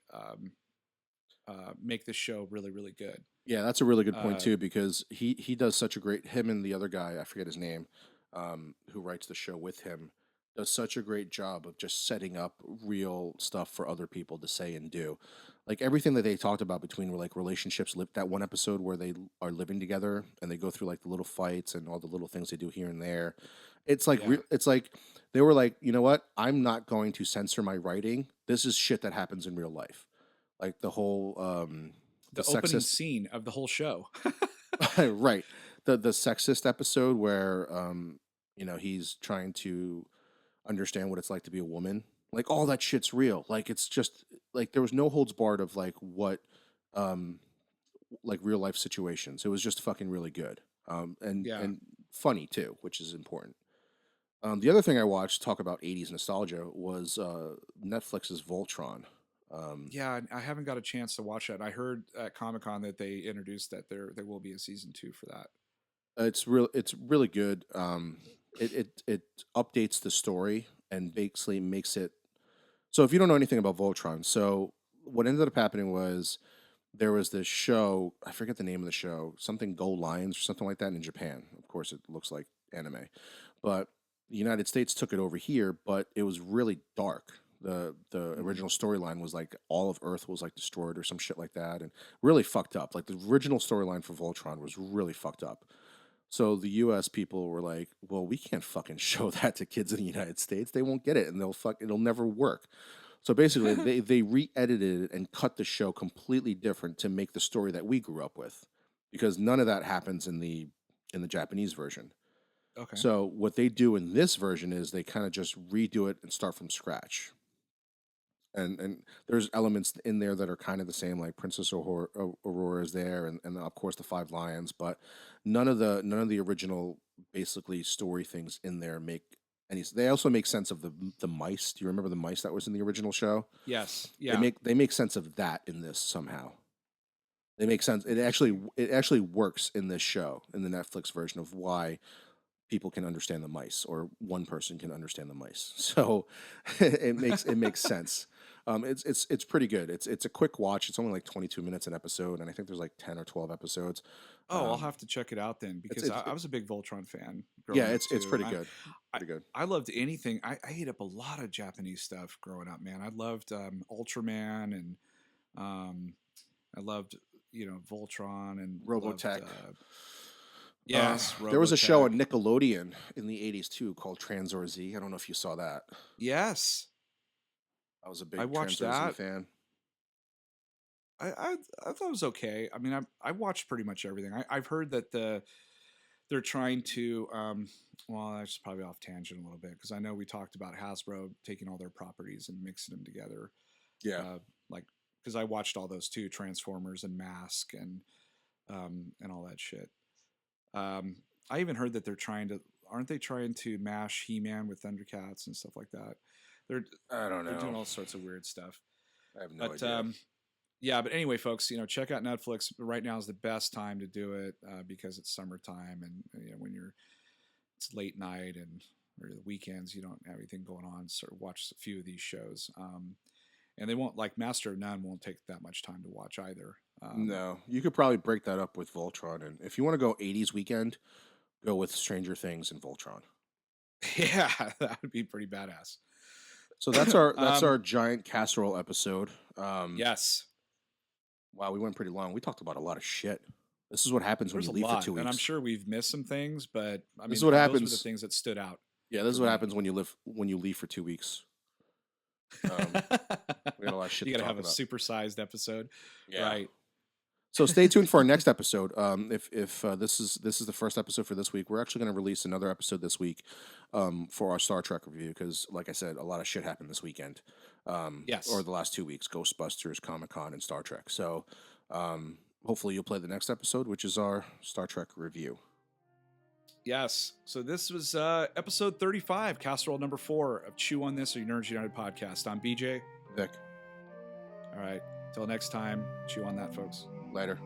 make this show really really good. Yeah, that's a really good point Uh, too because he does such a great him and the other guy I forget his name, who writes the show with him does such a great job of just setting up real stuff for other people to say and do, like everything that they talked about between like relationships. That one episode where they are living together and they go through like the little fights and all the little things they do here and there. It's like yeah, it's like they were like, you know what? I'm not going to censor my writing. This is shit that happens in real life, like the whole the the opening sexist. scene of the whole show. Right. The sexist episode where he's trying to understand what it's like to be a woman. Like all that shit's real. Like it's just like there was no holds barred of like what um like real life situations. It was just fucking really good. And Yeah, and funny too, which is important. The other thing I watched talk about 80s nostalgia was Netflix's Voltron. Um, yeah. I haven't got a chance to watch that. I heard at Comic Con that they introduced that there will be a season two for that. it's really good. It updates the story and basically makes it so if you don't know anything about Voltron, so what ended up happening was there was this show, I forget the name of the show, something Go Lions or something like that in Japan. Of course it looks like anime. But the United States took it over here, but it was really dark. The Hmm. original storyline was like all of Earth was like destroyed or some shit like that and really fucked up. Like the original storyline for Voltron was really fucked up. So the US people were like, well, we can't fucking show that to kids in the United States. They won't get it and it'll never work. So basically they re-edited it and cut the show completely different to make the story that we grew up with. Because none of that happens in the Japanese version. Okay. So what they do in this version is they kind of just redo it and start from scratch. And there's elements in there that are kind of the same, like Aurora is there, and of course the Five Lions, but none of the original basically story things in there make any. They also make sense of the mice. Do you remember the mice that was in the original show? Yes. They Yeah. make sense of that in this somehow. They make sense. Interesting. It actually works in this show in the Netflix version of why people can understand the mice or one person can understand the mice. So it makes sense. It's pretty good. It's a quick watch. It's only like 22 minutes an episode, and I think there's like 10 or 12 episodes. Oh, I'll Um, have to check it out then it's because it's I was a big Voltron fan yeah, growing up it's too. pretty good, I, pretty good. I loved anything. I ate up a lot of Japanese stuff growing up, man. I loved Ultraman and um, I loved Voltron and loved Robotech. yes There was a show Robotech. on Nickelodeon in the 80s too called Transor Z. I don't know if you saw that. Yes, I was a I big watched Transor Z that. fan. I I, I thought it was okay. I mean, I watched pretty much everything. I've heard that they're trying to well, that's probably off tangent a little bit because I know we talked about Hasbro taking all their properties and mixing them together. Yeah. Like because I watched all those too, Transformers and Mask and all that shit. Um, I even heard that they're trying to aren't they trying to mash He-Man with Thundercats and stuff like that. They're I don't they're doing know. all sorts of weird stuff. I have no But idea. yeah, but anyway, folks, check out Netflix. Right now is the best time to do it because it's summertime and when it's late night and or the weekends, you don't have anything going on. Sort of watch a few of these shows, and they won't like Master of None won't take that much time to watch either. No, you could probably break that up with Voltron, and if you want to go 80s weekend, go with Stranger Things and Voltron. Yeah, that would be pretty badass. So that's our um, giant casserole episode. yes, Wow, we went pretty long. We talked about a lot of shit. This is what happens when there's you a leave for lot, two and I'm weeks. sure we've missed some things, but I This is mean, what those were the happens. things that stood out Yeah, this for is what me. happens when you leave for 2 weeks. Um, we got a lot of shit You to got to talk have a about. supersized episode, Yeah. right? So stay tuned for our next episode. If this is the first episode for this week, we're actually going to release another episode this week for our Star Trek review because, like I said, a lot of shit happened this weekend, or Yes. the last 2 weeks: Ghostbusters, Comic-Con, and Star Trek. So hopefully you'll play the next episode, which is our Star Trek review. Yes. So this was episode 35, Casserole number 4 of Chew on This, or Nerds United podcast. I'm BJ. Vic, All right. Till next time, chew on that, folks. later.